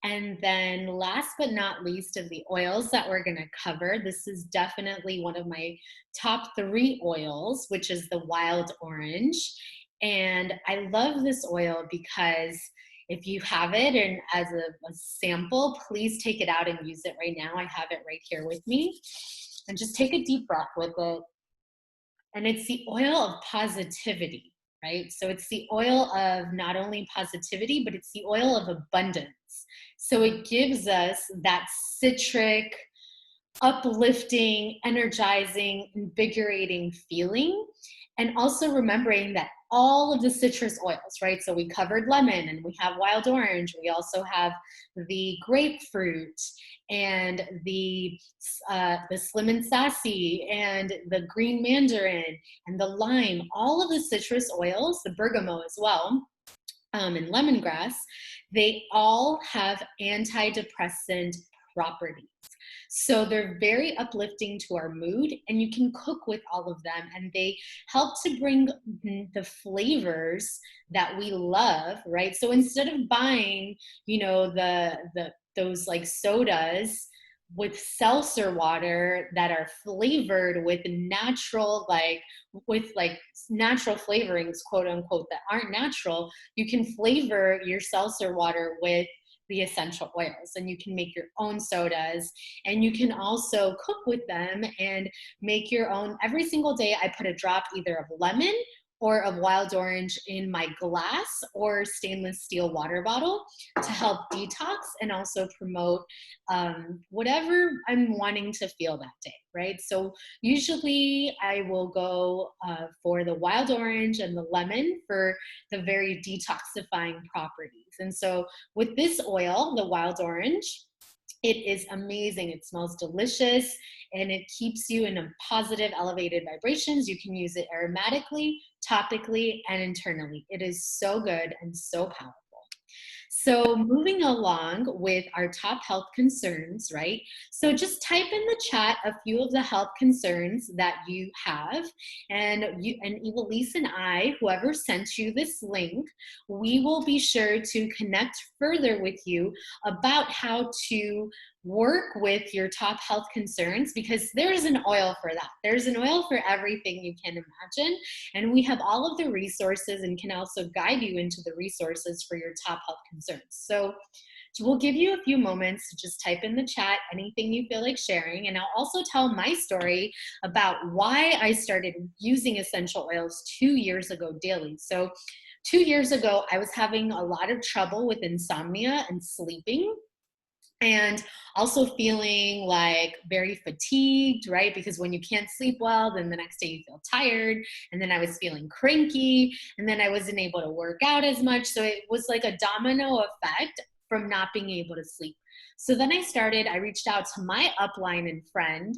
And then last but not least of the oils that we're going to cover, this is definitely one of my top 3 oils, which is the wild orange. And I love this oil because if you have it and as a sample, please take it out and use it right now. I have it right here with me. And just take a deep breath with it. And it's the oil of positivity, right? So it's the oil of not only positivity, but it's the oil of abundance. So it gives us that citric, uplifting, energizing, invigorating feeling. And also remembering that all of the citrus oils, right? So we covered lemon and we have wild orange. We also have the grapefruit and the slim and sassy and the green mandarin and the lime. All of the citrus oils, the bergamot as well, and lemongrass, they all have antidepressant properties. So they're very uplifting to our mood, and you can cook with all of them, and they help to bring the flavors that we love, right? So instead of buying, those like sodas with seltzer water that are flavored with natural flavorings, quote unquote, that aren't natural, you can flavor your seltzer water with the essential oils, and you can make your own sodas, and you can also cook with them and make your own. Every single day I put a drop either of lemon or of wild orange in my glass or stainless steel water bottle to help detox and also promote whatever I'm wanting to feel that day, right? So usually I will go for the wild orange and the lemon for the very detoxifying properties. And so with this oil, the wild orange, it is amazing. It smells delicious and it keeps you in a positive, elevated vibrations. You can use it aromatically, topically, and internally. It is so good and so powerful. So moving along with our top health concerns, right? So just type in the chat a few of the health concerns that you have, and Ivelisse and I, whoever sent you this link, we will be sure to connect further with you about how to work with your top health concerns, because there's an oil for that. There's an oil for everything you can imagine. And we have all of the resources and can also guide you into the resources for your top health concerns. So we'll give you a few moments to just type in the chat anything you feel like sharing. And I'll also tell my story about why I started using essential oils 2 years ago daily. So 2 years ago, I was having a lot of trouble with insomnia and sleeping, and also feeling like very fatigued, right? Because when you can't sleep well, then the next day you feel tired. And then I was feeling cranky, and then I wasn't able to work out as much. So it was like a domino effect from not being able to sleep. So then I reached out to my upline and friend,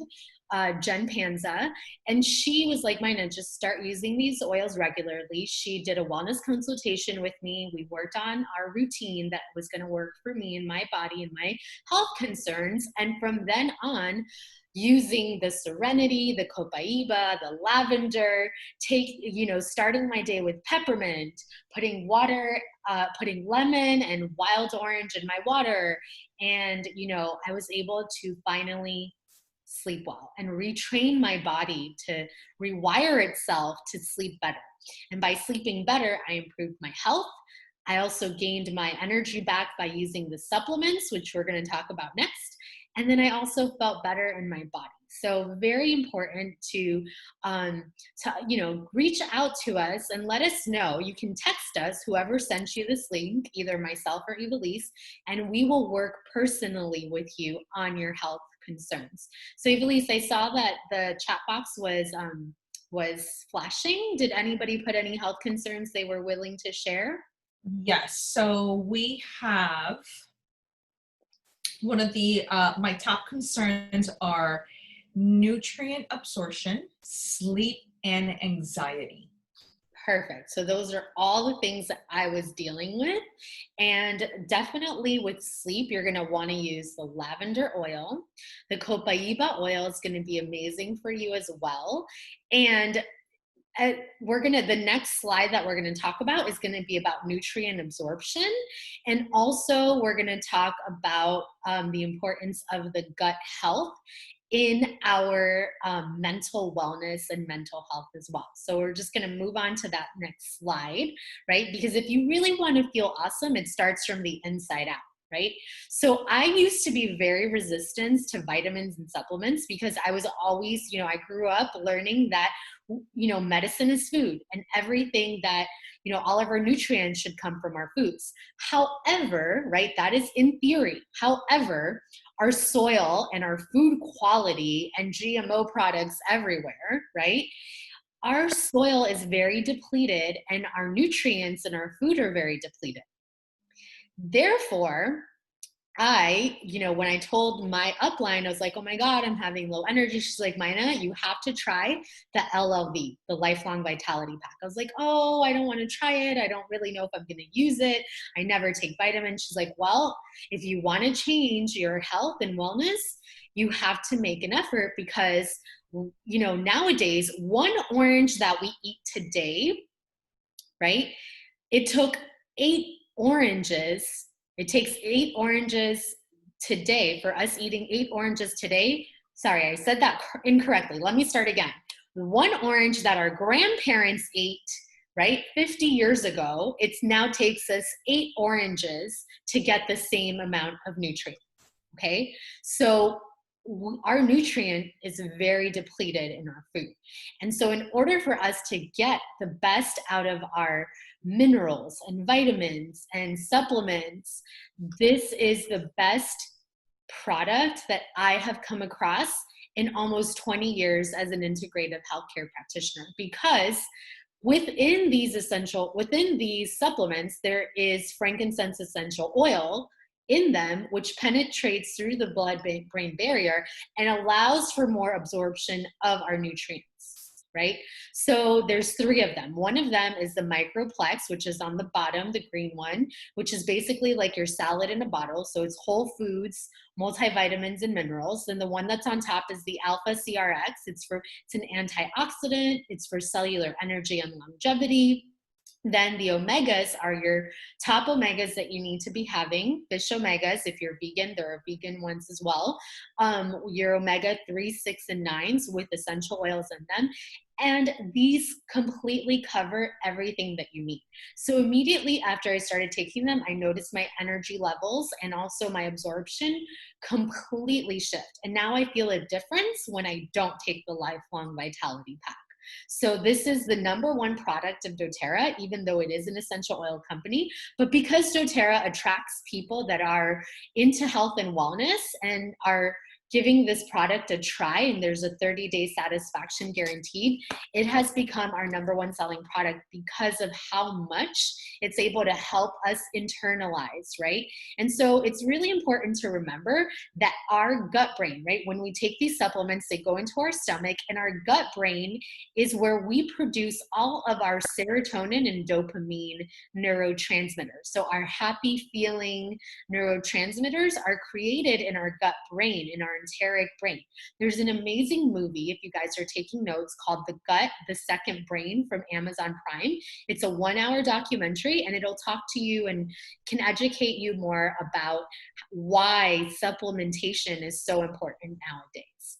Jen Panza, and she was like, Maina, just start using these oils regularly. She did a wellness consultation with me. We worked on our routine that was going to work for me and my body and my health concerns. And from then on, using the serenity, the copaiba, the lavender, starting my day with peppermint, putting lemon and wild orange in my water. And, I was able to finally sleep well and retrain my body to rewire itself to sleep better. And by sleeping better, I improved my health. I also gained my energy back by using the supplements, which we're going to talk about next. And then I also felt better in my body. So very important to reach out to us and let us know. You can text us, whoever sent you this link, either myself or Ivelisse, and we will work personally with you on your health concerns. So Ivelisse, I saw that the chat box was flashing. Did anybody put any health concerns they were willing to share? Yes. So we have one of the my top concerns are nutrient absorption, sleep, and anxiety. Perfect. So those are all the things that I was dealing with. And definitely with sleep, you're going to want to use the lavender oil. The copaiba oil is going to be amazing for you as well. And the next slide that we're going to talk about is going to be about nutrient absorption. And also we're going to talk about the importance of the gut health in our mental wellness and mental health as well. So we're just going to move on to that next slide, right? Because if you really want to feel awesome, it starts from the inside out. Right? So I used to be very resistant to vitamins and supplements because I was always, I grew up learning that, medicine is food and everything that, all of our nutrients should come from our foods. However, right, that is in theory. However, our soil and our food quality and GMO products everywhere, right? Our soil is very depleted and our nutrients in our food are very depleted. Therefore, when I told my upline, I was like, oh my God, I'm having low energy. She's like, Maina, you have to try the LLV, the Lifelong Vitality Pack. I was like, oh, I don't want to try it. I don't really know if I'm going to use it. I never take vitamins. She's like, well, if you want to change your health and wellness, you have to make an effort because, nowadays, one orange that we eat today, right? It took 8 oranges. It takes 8 oranges today for us eating 8 oranges today. Sorry, I said that incorrectly. Let me start again. One orange that our grandparents ate, right, 50 years ago, it now takes us 8 oranges to get the same amount of nutrients, okay? So our nutrient is very depleted in our food. And so in order for us to get the best out of our minerals and vitamins and supplements, this is the best product that I have come across in almost 20 years as an integrative healthcare practitioner, because within these supplements, there is frankincense essential oil in them, which penetrates through the blood-brain barrier and allows for more absorption of our nutrients, right? So there's 3 of them. One of them is the microplex, which is on the bottom, the green one, which is basically like your salad in a bottle. So it's whole foods, multivitamins, and minerals. Then the one that's on top is the alpha CRX. It's an antioxidant. It's for cellular energy and longevity. Then the omegas are your top omegas that you need to be having. Fish omegas, if you're vegan, there are vegan ones as well. Your omega 3, 6, and 9s with essential oils in them. And these completely cover everything that you need. So immediately after I started taking them, I noticed my energy levels and also my absorption completely shift. And now I feel a difference when I don't take the Lifelong Vitality Pack. So this is the #1 product of doTERRA, even though it is an essential oil company. But because doTERRA attracts people that are into health and wellness and are giving this product a try, and there's a 30-day satisfaction guaranteed, it has become our #1 selling product because of how much it's able to help us internalize, right? And so it's really important to remember that our gut brain, right, when we take these supplements, they go into our stomach, and our gut brain is where we produce all of our serotonin and dopamine neurotransmitters. So our happy feeling neurotransmitters are created in our gut brain, in our enteric brain. There's an amazing movie, if you guys are taking notes, called The Gut, the Second Brain from Amazon Prime. It's a 1-hour documentary, and it'll talk to you and can educate you more about why supplementation is so important nowadays.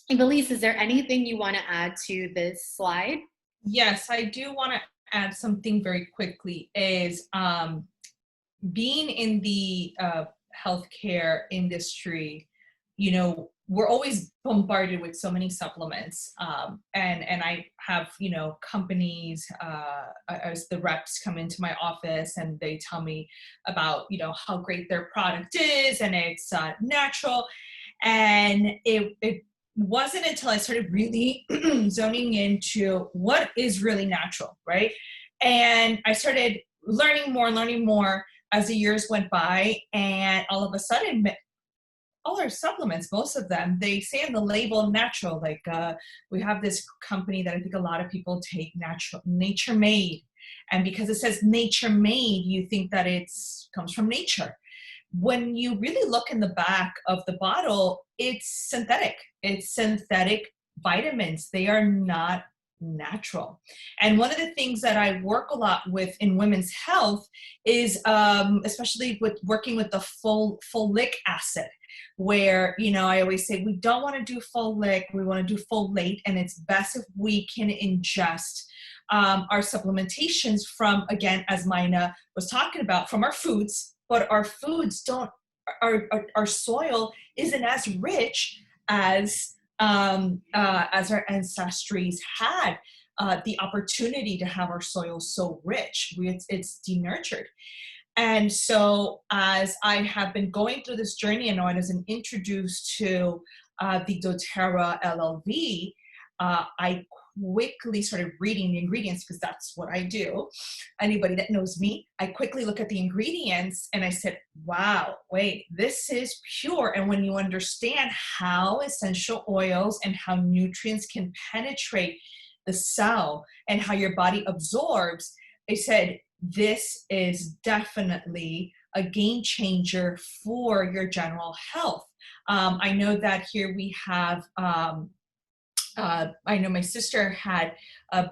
Ivelisse, is there anything you want to add to this slide? Yes, I do want to add something very quickly, is being in the healthcare industry, we're always bombarded with so many supplements. And I have, companies, as the reps come into my office and they tell me about, how great their product is and it's natural. And it wasn't until I started really zoning into what is really natural, right? And I started learning more as the years went by, and all of a sudden, all our supplements, most of them, they say in the label natural. Like we have this company that I think a lot of people take, nature made. And because it says nature made, you think that it comes from nature. When you really look in the back of the bottle, it's synthetic. It's synthetic vitamins. They are not natural. And one of the things that I work a lot with in women's health is, especially with working with the folic acid. where, you know, I always say we don't want to do full lick, we want to do full late, and it's best if we can ingest our supplementations from, again, as Maina was talking about, from our foods, but our foods don't, our soil isn't as rich as our ancestries had the opportunity to have our soil so rich. It's denurtured. And so as I have been going through this journey and I was introduced to the doTERRA LLV, I quickly started reading the ingredients because that's what I do. Anybody that knows me, I quickly look at the ingredients and I said, wow, wait, this is pure. And when you understand how essential oils and how nutrients can penetrate the cell and how your body absorbs, I said, this is definitely a game changer for your general health. I know that here we have, I know my sister had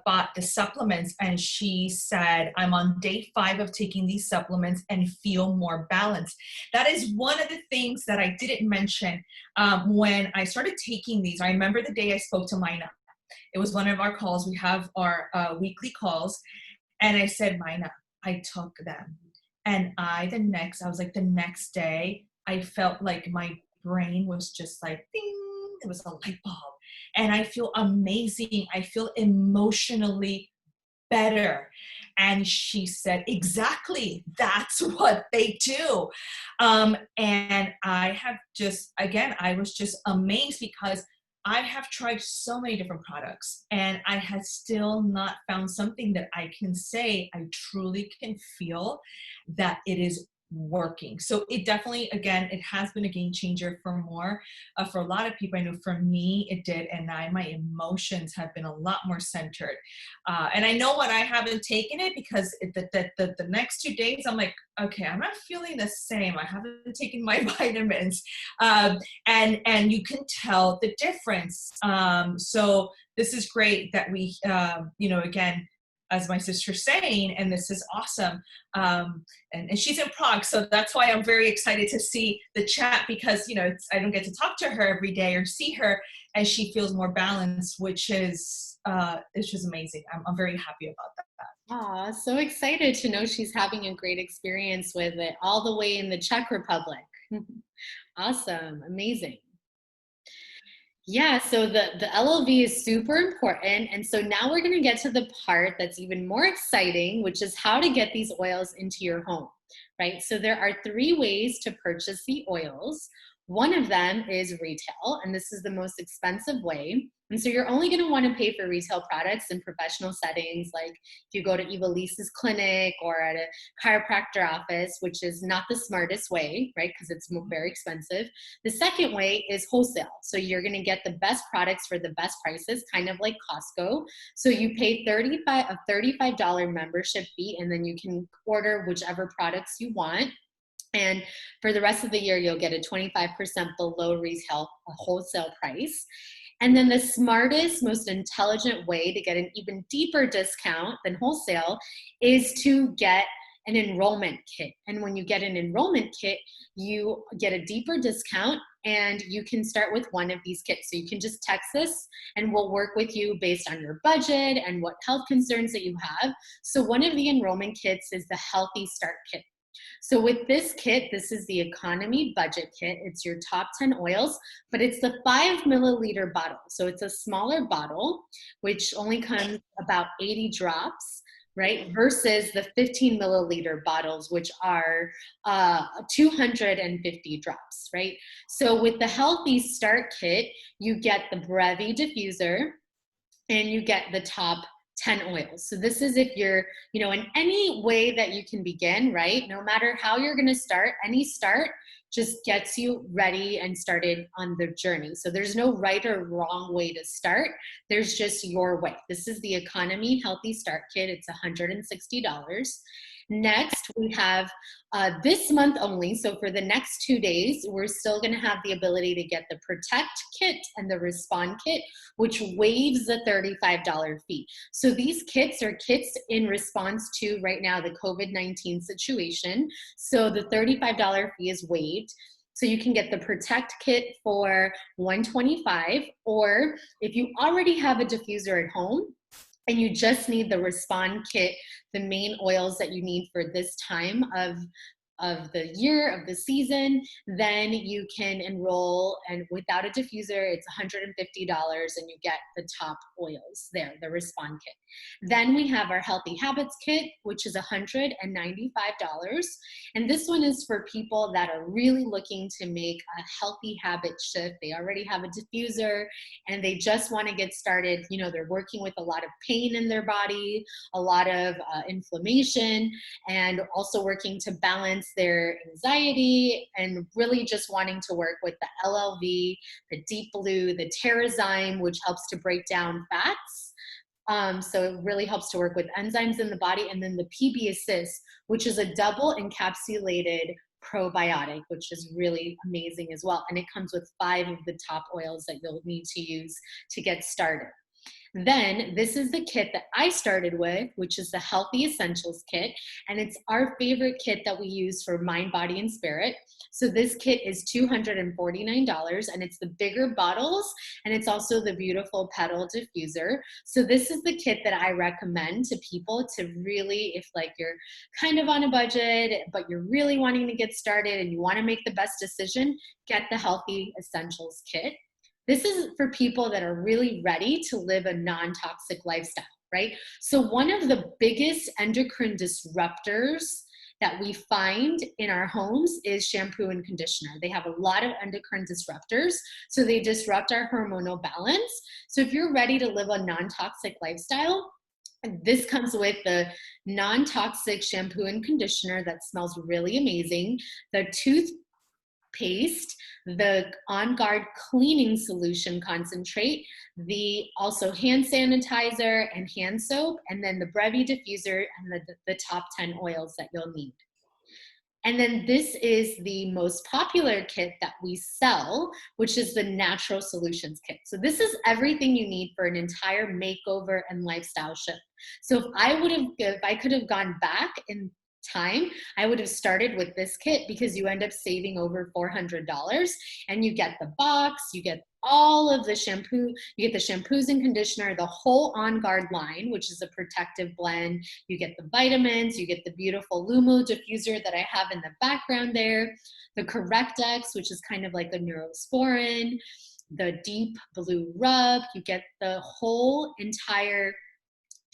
bought the supplements and she said, I'm on day 5 of taking these supplements and feel more balanced. That is one of the things that I didn't mention when I started taking these. I remember the day I spoke to Maina. It was one of our calls. We have our weekly calls. And I said, Maina, I took them. And the next day, I felt like my brain was just like, ding, it was a light bulb. And I feel amazing. I feel emotionally better. And she said, exactly, that's what they do. And I have just, again, I was just amazed because I have tried so many different products and I have still not found something that I can say I truly can feel that it is working. So it definitely, again, it has been a game changer for a lot of people. I know for me, it did. And my emotions have been a lot more centered. And I know when I haven't taken it because the next 2 days, I'm like, okay, I'm not feeling the same. I haven't taken my vitamins. And you can tell the difference. So this is great that we, again, as my sister's saying, and this is awesome. And she's in Prague, so that's why I'm very excited to see the chat because, I don't get to talk to her every day or see her, and she feels more balanced, which is, it's just amazing. I'm very happy about that. Aw, so excited to know she's having a great experience with it all the way in the Czech Republic. Awesome, amazing. Yeah, so the LLV is super important. And so now we're gonna get to the part that's even more exciting, which is how to get these oils into your home, right? So there are 3 ways to purchase the oils. One of them is retail, and this is the most expensive way. And so you're only gonna wanna pay for retail products in professional settings, like if you go to Ivelisse's clinic or at a chiropractor office, which is not the smartest way, right? Because it's very expensive. The second way is wholesale. So you're gonna get the best products for the best prices, kind of like Costco. So you pay a $35 membership fee, and then you can order whichever products you want. And for the rest of the year, you'll get a 25% below retail wholesale price. And then the smartest, most intelligent way to get an even deeper discount than wholesale is to get an enrollment kit. And when you get an enrollment kit, you get a deeper discount and you can start with one of these kits. So you can just text us and we'll work with you based on your budget and what health concerns that you have. So one of the enrollment kits is the Healthy Start Kit. So with this kit, this is the economy budget kit. It's your top 10 oils, but it's the 5 milliliter bottle. So it's a smaller bottle, which only comes about 80 drops, right? Versus the 15 milliliter bottles, which are 250 drops, right? So with the Healthy Start Kit, you get the Brevi diffuser and you get the top 10 oils. So this is if you're, in any way that you can begin, right? No matter how you're going to start, any start just gets you ready and started on the journey. So there's no right or wrong way to start. There's just your way. This is the Economy Healthy Start Kit. It's $160. Next, we have this month only. So for the next 2 days, we're still going to have the ability to get the Protect Kit and the Respond Kit, which waives the $35 fee. So these kits are kits in response to right now the COVID-19 situation. So the $35 fee is waived. So you can get the Protect Kit for $125, or if you already have a diffuser at home and you just need the Respond Kit, the main oils that you need for this time of the year, of the season, then you can enroll, and without a diffuser, it's $150 and you get the top oils there, the Respond Kit. Then we have our Healthy Habits Kit, which is $195. And this one is for people that are really looking to make a healthy habit shift. They already have a diffuser and they just want to get started. You know, they're working with a lot of pain in their body, a lot of inflammation, and also working to balance their anxiety, and really just wanting to work with the LLV, the Deep Blue, the TerraZyme, which helps to break down fats. So it really helps to work with enzymes in the body. And then the PB Assist, which is a double encapsulated probiotic, which is really amazing as well. And it comes with 5 of the top oils that you'll need to use to get started. Then this is the kit that I started with, which is the Healthy Essentials Kit. And it's our favorite kit that we use for mind, body, and spirit. So this kit is $249, and it's the bigger bottles, and it's also the beautiful petal diffuser. So this is the kit that I recommend to people to really, if like you're kind of on a budget, but you're really wanting to get started and you want to make the best decision, get the Healthy Essentials Kit. This is for people that are really ready to live a non-toxic lifestyle, right? So one of the biggest endocrine disruptors that we find in our homes is shampoo and conditioner. They have a lot of endocrine disruptors, so they disrupt our hormonal balance. So if you're ready to live a non-toxic lifestyle, this comes with the non-toxic shampoo and conditioner that smells really amazing, the toothpaste, the On Guard cleaning solution concentrate, the also hand sanitizer and hand soap, and then the Brevi diffuser and the top 10 oils that you'll need. And then this is the most popular kit that we sell, which is the Natural Solutions Kit. So this is everything you need for an entire makeover and lifestyle shift. So if I could have gone back in time, I would have started with this kit, because you end up saving over $400, and you get the box, you get all of the shampoo, you get the shampoos and conditioner, the whole On Guard line, which is a protective blend, you get the vitamins, you get the beautiful Lumo diffuser that I have in the background there, the Correct-X, which is kind of like a neurosporin, the Deep Blue rub, you get the whole entire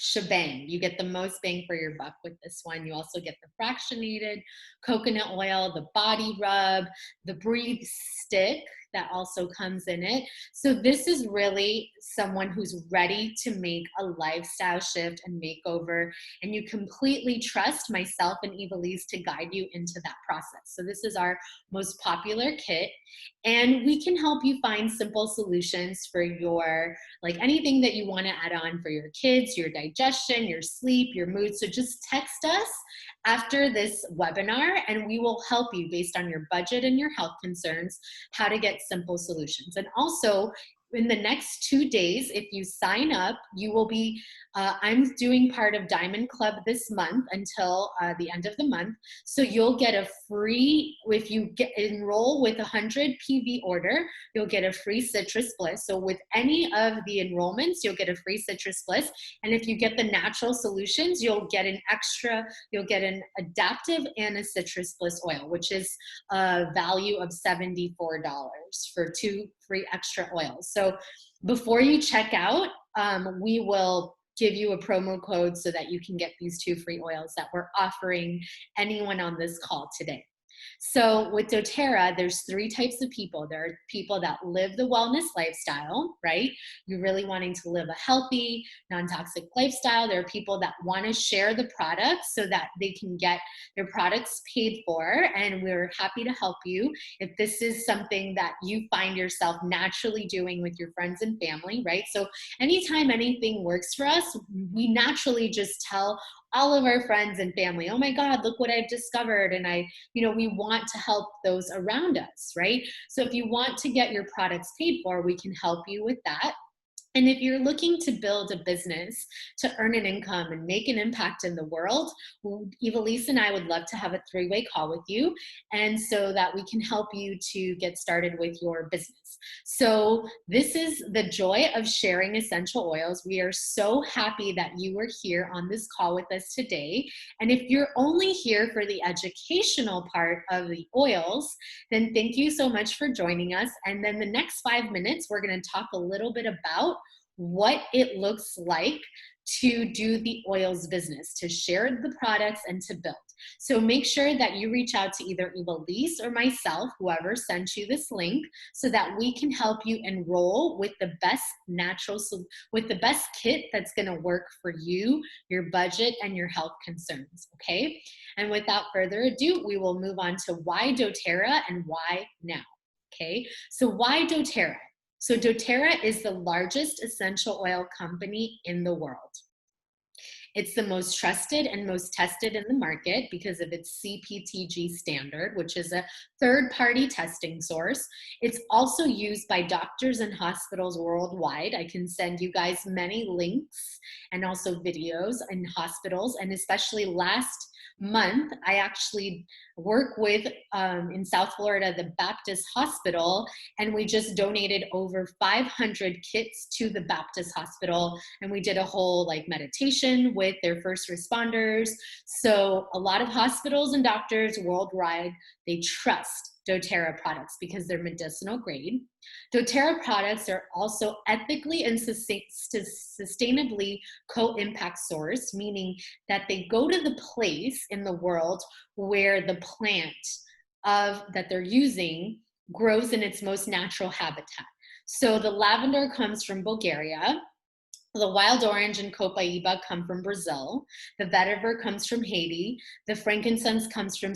shebang. You get the most bang for your buck with this one. You also get the fractionated coconut oil, the body rub, the breathe stick that also comes in it. So this is really someone who's ready to make a lifestyle shift and makeover, and you completely trust myself and Ivelisse to guide you into that process. So this is our most popular kit, and we can help you find simple solutions for your, like anything that you want to add on for your kids, your digestion, your sleep, your mood. So just text us after this webinar, and we will help you based on your budget and your health concerns, how to get simple solutions. And also, in the next 2 days, if you sign up, you will be, I'm doing part of Diamond Club this month until the end of the month. So you'll get a free, if you enroll with 100 PV order, you'll get a free citrus bliss. So with any of the enrollments, you'll get a free citrus bliss. And if you get the natural solutions, you'll get an adaptive and a citrus bliss oil, which is a value of $74 for 2 free extra oils. So before you check out, we will give you a promo code so that you can get these 2 free oils that we're offering anyone on this call today. So with doTERRA, there's 3 types of people. There are people that live the wellness lifestyle, right? You're really wanting to live a healthy, non-toxic lifestyle. There are people that want to share the products so that they can get their products paid for, and we're happy to help you if this is something that you find yourself naturally doing with your friends and family, right? So anytime anything works for us, we naturally just tell all of our friends and family, oh my God, look what I've discovered. And we want to help those around us, right? So if you want to get your products paid for, we can help you with that. And if you're looking to build a business to earn an income and make an impact in the world, Ivelisse and I would love to have a three-way call with you, and so that we can help you to get started with your business. So this is the joy of sharing essential oils. We are so happy that you were here on this call with us today. And if you're only here for the educational part of the oils, then thank you so much for joining us. And then the next 5 minutes, we're going to talk a little bit about what it looks like to do the oils business, to share the products and to build. So make sure that you reach out to either Ivelisse or myself, whoever sent you this link, so that we can help you enroll with the best with the best kit that's going to work for you, your budget, and your health concerns. Okay. And without further ado, we will move on to why doTERRA and why now. Okay. So why doTERRA? So doTERRA is the largest essential oil company in the world. It's the most trusted and most tested in the market because of its CPTG standard, which is a third-party testing source. It's also used by doctors and hospitals worldwide. I can send you guys many links and also videos in hospitals, and especially last month, I actually work with, in South Florida, the Baptist Hospital, and we just donated over 500 kits to the Baptist Hospital, and we did a whole like meditation with their first responders. So a lot of hospitals and doctors worldwide, they trust doTERRA products because they're medicinal grade. doTERRA products are also ethically and sustainably co-impact sourced, meaning that they go to the place in the world where the plant that they're using grows in its most natural habitat. So the lavender comes from Bulgaria. The wild orange and copaiba come from Brazil. The vetiver comes from Haiti. The frankincense comes from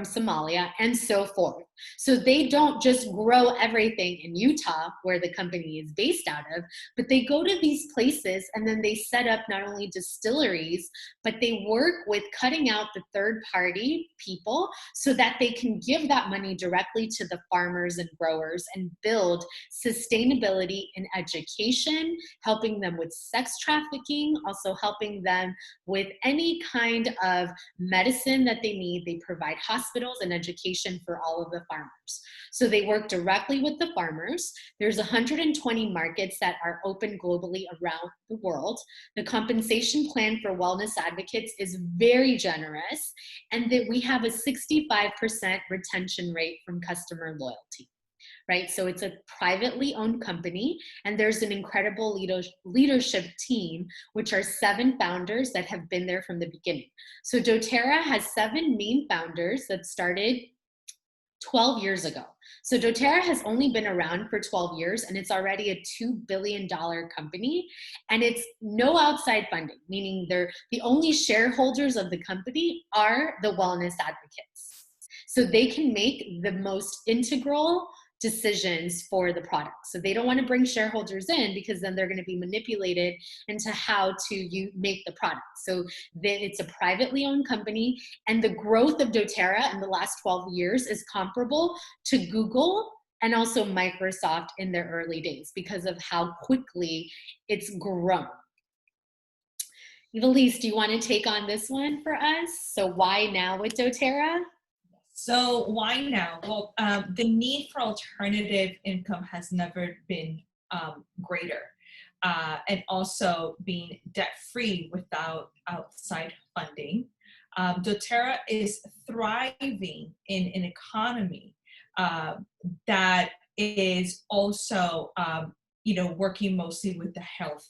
Somalia, and so forth. So they don't just grow everything in Utah, where the company is based out of, but they go to these places and then they set up not only distilleries, but they work with cutting out the third-party people so that they can give that money directly to the farmers and growers and build sustainability in education, helping them with sex trafficking, also helping them with any kind of medicine that they need. They provide hospitals and education for all of the farmers. So they work directly with the farmers. There's 120 markets that are open globally around the world. The compensation plan for wellness advocates is very generous, and that we have a 65% retention rate from customer loyalty. Right? So it's a privately owned company, and there's an incredible leadership team, which are 7 founders that have been there from the beginning. So doTERRA has 7 main founders that started 12 years ago. So doTERRA has only been around for 12 years, and it's already a $2 billion company, and it's no outside funding, meaning the only shareholders of the company are the wellness advocates. So they can make the most integral decisions for the product. So they don't want to bring shareholders in because then they're going to be manipulated into how to make the product. So it's a privately owned company, and the growth of doTERRA in the last 12 years is comparable to Google and also Microsoft in their early days because of how quickly it's grown. Ivelisse, do you want to take on this one for us? So why now with doTERRA? So why now? Well, the need for alternative income has never been greater. And also being debt-free without outside funding. doTERRA is thriving in an economy that is also working mostly with the health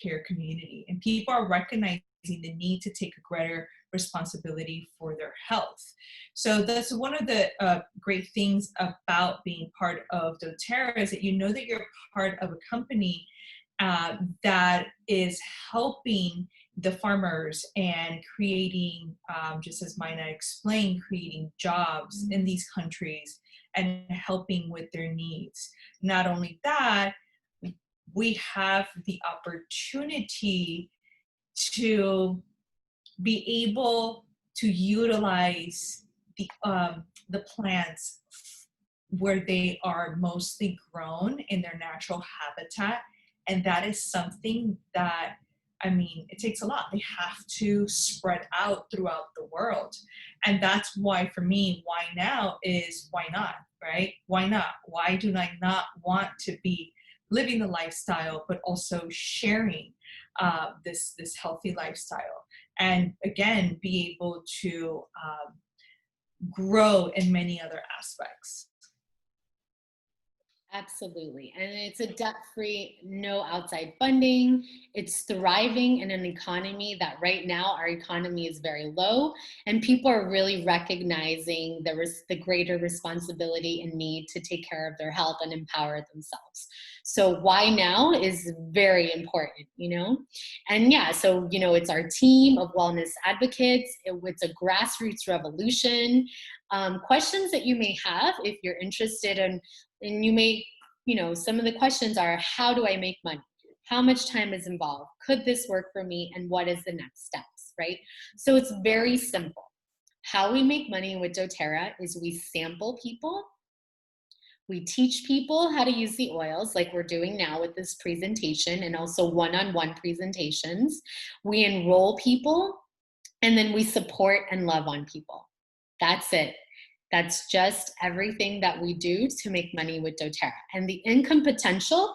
care community. And people are recognizing the need to take a greater responsibility for their health. So that's one of the great things about being part of doTERRA, is that you know that you're part of a company that is helping the farmers and creating, just as Maina explained, creating jobs in these countries and helping with their needs. Not only that, we have the opportunity to be able to utilize the plants where they are mostly grown in their natural habitat And that is something that, I mean, it takes a lot. They have to spread out throughout the world. And that's why, for me, why now is why not, right? Why not? Why do I not want to be living the lifestyle, but also sharing this healthy lifestyle? And again, be able to grow in many other aspects. Absolutely. And it's a debt-free, no outside funding. It's thriving in an economy that right now our economy is very low, and people are really recognizing the greater responsibility and need to take care of their health and empower themselves. So why now is very important, you know? And yeah, so, you know, it's our team of wellness advocates. It's a grassroots revolution. Questions that you may have if you're interested in, and you may, you know, some of the questions are, how do I make money? How much time is involved? Could this work for me? And what is the next steps, right? So it's very simple. How we make money with doTERRA is we sample people. We teach people how to use the oils like we're doing now with this presentation, and also one-on-one presentations. We enroll people, and then we support and love on people. That's it. That's just everything that we do to make money with doTERRA. And the income potential,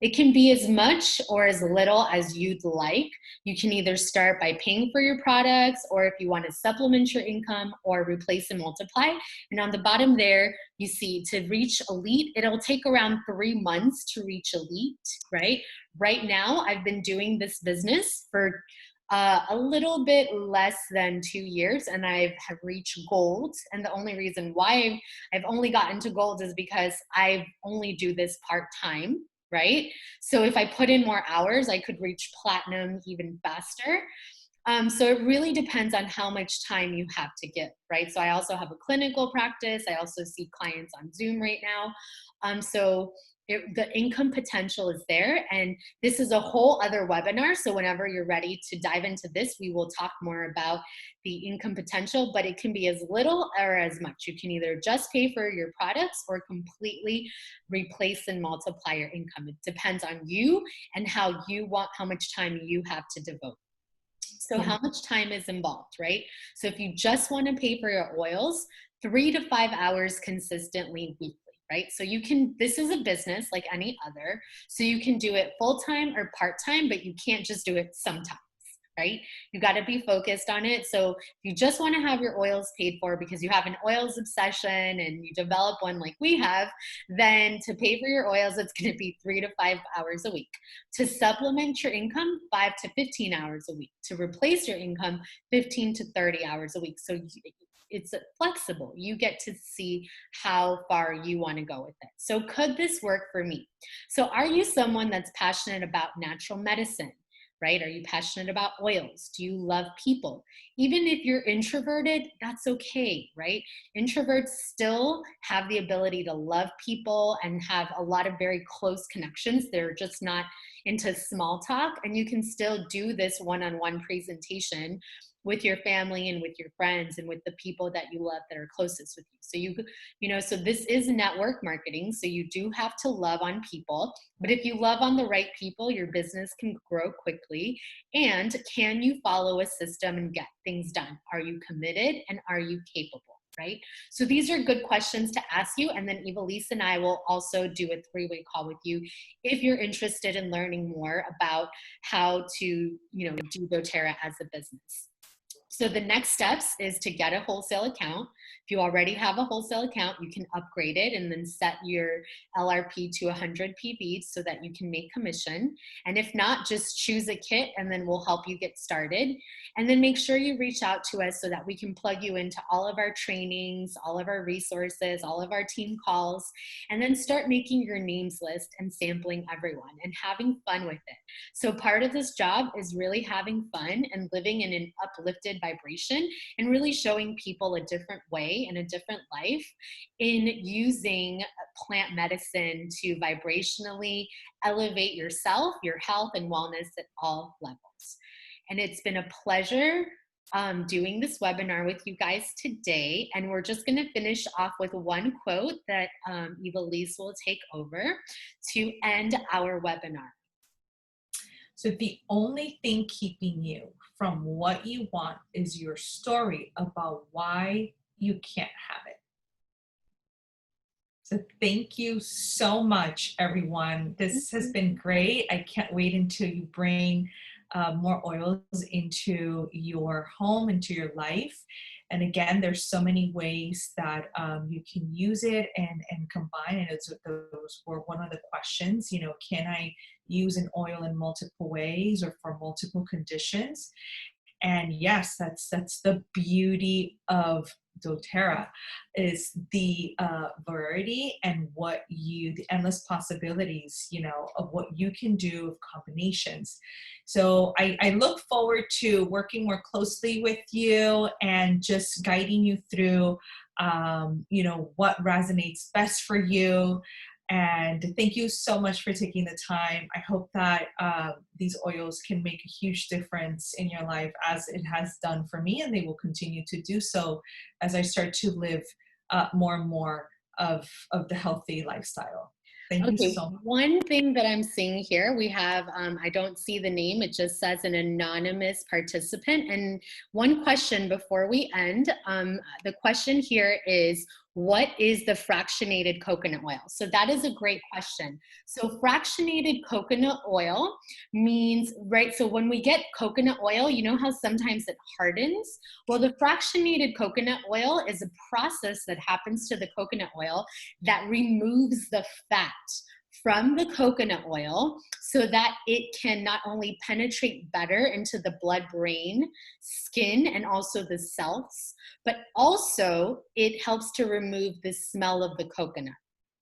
it can be as much or as little as you'd like. You can either start by paying for your products, or if you want to supplement your income, or replace and multiply. And on the bottom there, you see to reach elite, it'll take around 3 months to reach elite, right? Right now, I've been doing this business for a little bit less than 2 years, and I have reached gold. And the only reason why I've only gotten to gold is because I only do this part-time, right? So if I put in more hours, I could reach platinum even faster. So it really depends on how much time you have to give, right? So I also have a clinical practice. I also see clients on Zoom right now. The income potential is there, and this is a whole other webinar. So whenever you're ready to dive into this, we will talk more about the income potential, but it can be as little or as much. You can either just pay for your products or completely replace and multiply your income. It depends on you and how much time you have to devote. So how much time is involved, right? So if you just want to pay for your oils, 3 to 5 hours consistently weekly, right? So this is a business like any other. So you can do it full-time or part-time, but you can't just do it sometimes, right? You got to be focused on it. So if you just want to have your oils paid for because you have an oils obsession and you develop one like we have, then to pay for your oils, it's going to be 3 to 5 hours a week. To supplement your income, 5 to 15 hours a week. To replace your income, 15 to 30 hours a week. So it's flexible. You get to see how far you want to go with it. So could this work for me? So are you someone that's passionate about natural medicine? Right? Are you passionate about oils? Do you love people? Even if you're introverted, that's okay, right? Introverts still have the ability to love people and have a lot of very close connections. They're just not into small talk, and you can still do this one-on-one presentation with your family and with your friends and with the people that you love that are closest with you. So so this is network marketing. So you do have to love on people, but if you love on the right people, your business can grow quickly. And can you follow a system and get things done? Are you committed and are you capable? Right? So these are good questions to ask you. And then Ivelisse and I will also do a 3-way call with you if you're interested in learning more about how to, do doTERRA as a business. So the next steps is to get a wholesale account. If you already have a wholesale account, you can upgrade it and then set your LRP to 100 PV so that you can make commission. And if not, just choose a kit and then we'll help you get started. And then make sure you reach out to us so that we can plug you into all of our trainings, all of our resources, all of our team calls, and then start making your names list and sampling everyone and having fun with it. So part of this job is really having fun and living in an uplifted vibration and really showing people a different way and a different life in using plant medicine to vibrationally elevate yourself, your health, and wellness at all levels. And it's been a pleasure doing this webinar with you guys today. And we're just going to finish off with one quote that Ivelisse will take over to end our webinar. So the only thing keeping you from what you want is your story about why you can't have it. So thank you so much, everyone. This has been great. I can't wait until you bring more oils into your home, into your life. And again, there's so many ways that you can use it and combine it. Those were one of the questions, you know, can I use an oil in multiple ways or for multiple conditions? And yes, that's the beauty of doTERRA, is the variety and the endless possibilities, you know, of what you can do of combinations. So I look forward to working more closely with you and just guiding you through, you know, what resonates best for you. And thank you so much for taking the time. I hope that these oils can make a huge difference in your life, as it has done for me, and they will continue to do so as I start to live more and more of the healthy lifestyle. Thank you Okay, so much. one thing that I'm seeing here, we have, I don't see the name, it just says an anonymous participant. And one question before we end, the question here is, what is the fractionated coconut oil? So that is a great question. So fractionated coconut oil means, right, so when we get coconut oil, you know how sometimes it hardens? Well, the fractionated coconut oil is a process that happens to the coconut oil that removes the fat from the coconut oil so that it can not only penetrate better into the blood, brain, skin, and also the cells, but also it helps to remove the smell of the coconut.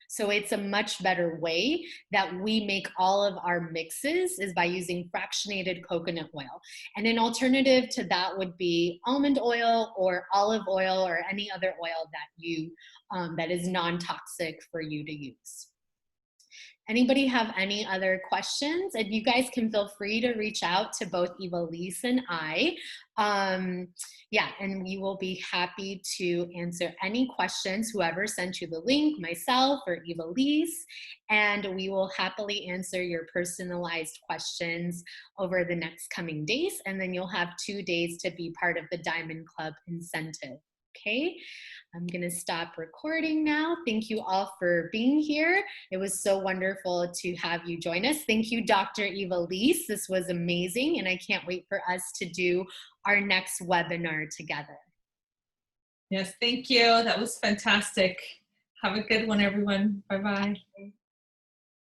So it's a much better way that we make all of our mixes is by using fractionated coconut oil. And an alternative to that would be almond oil or olive oil or any other oil that you that is non-toxic for you to use. Anybody have any other questions? And you guys can feel free to reach out to both Ivelisse and I. Yeah, and we will be happy to answer any questions, whoever sent you the link, myself or Ivelisse, and we will happily answer your personalized questions over the next coming days. And then you'll have 2 days to be part of the Diamond Club incentive. Okay, I'm gonna stop recording now. Thank you all for being here. It was so wonderful to have you join us. Thank you, Dr. Ivelisse. This was amazing, and I can't wait for us to do our next webinar together. Yes, thank you. That was fantastic. Have a good one, everyone. Bye-bye.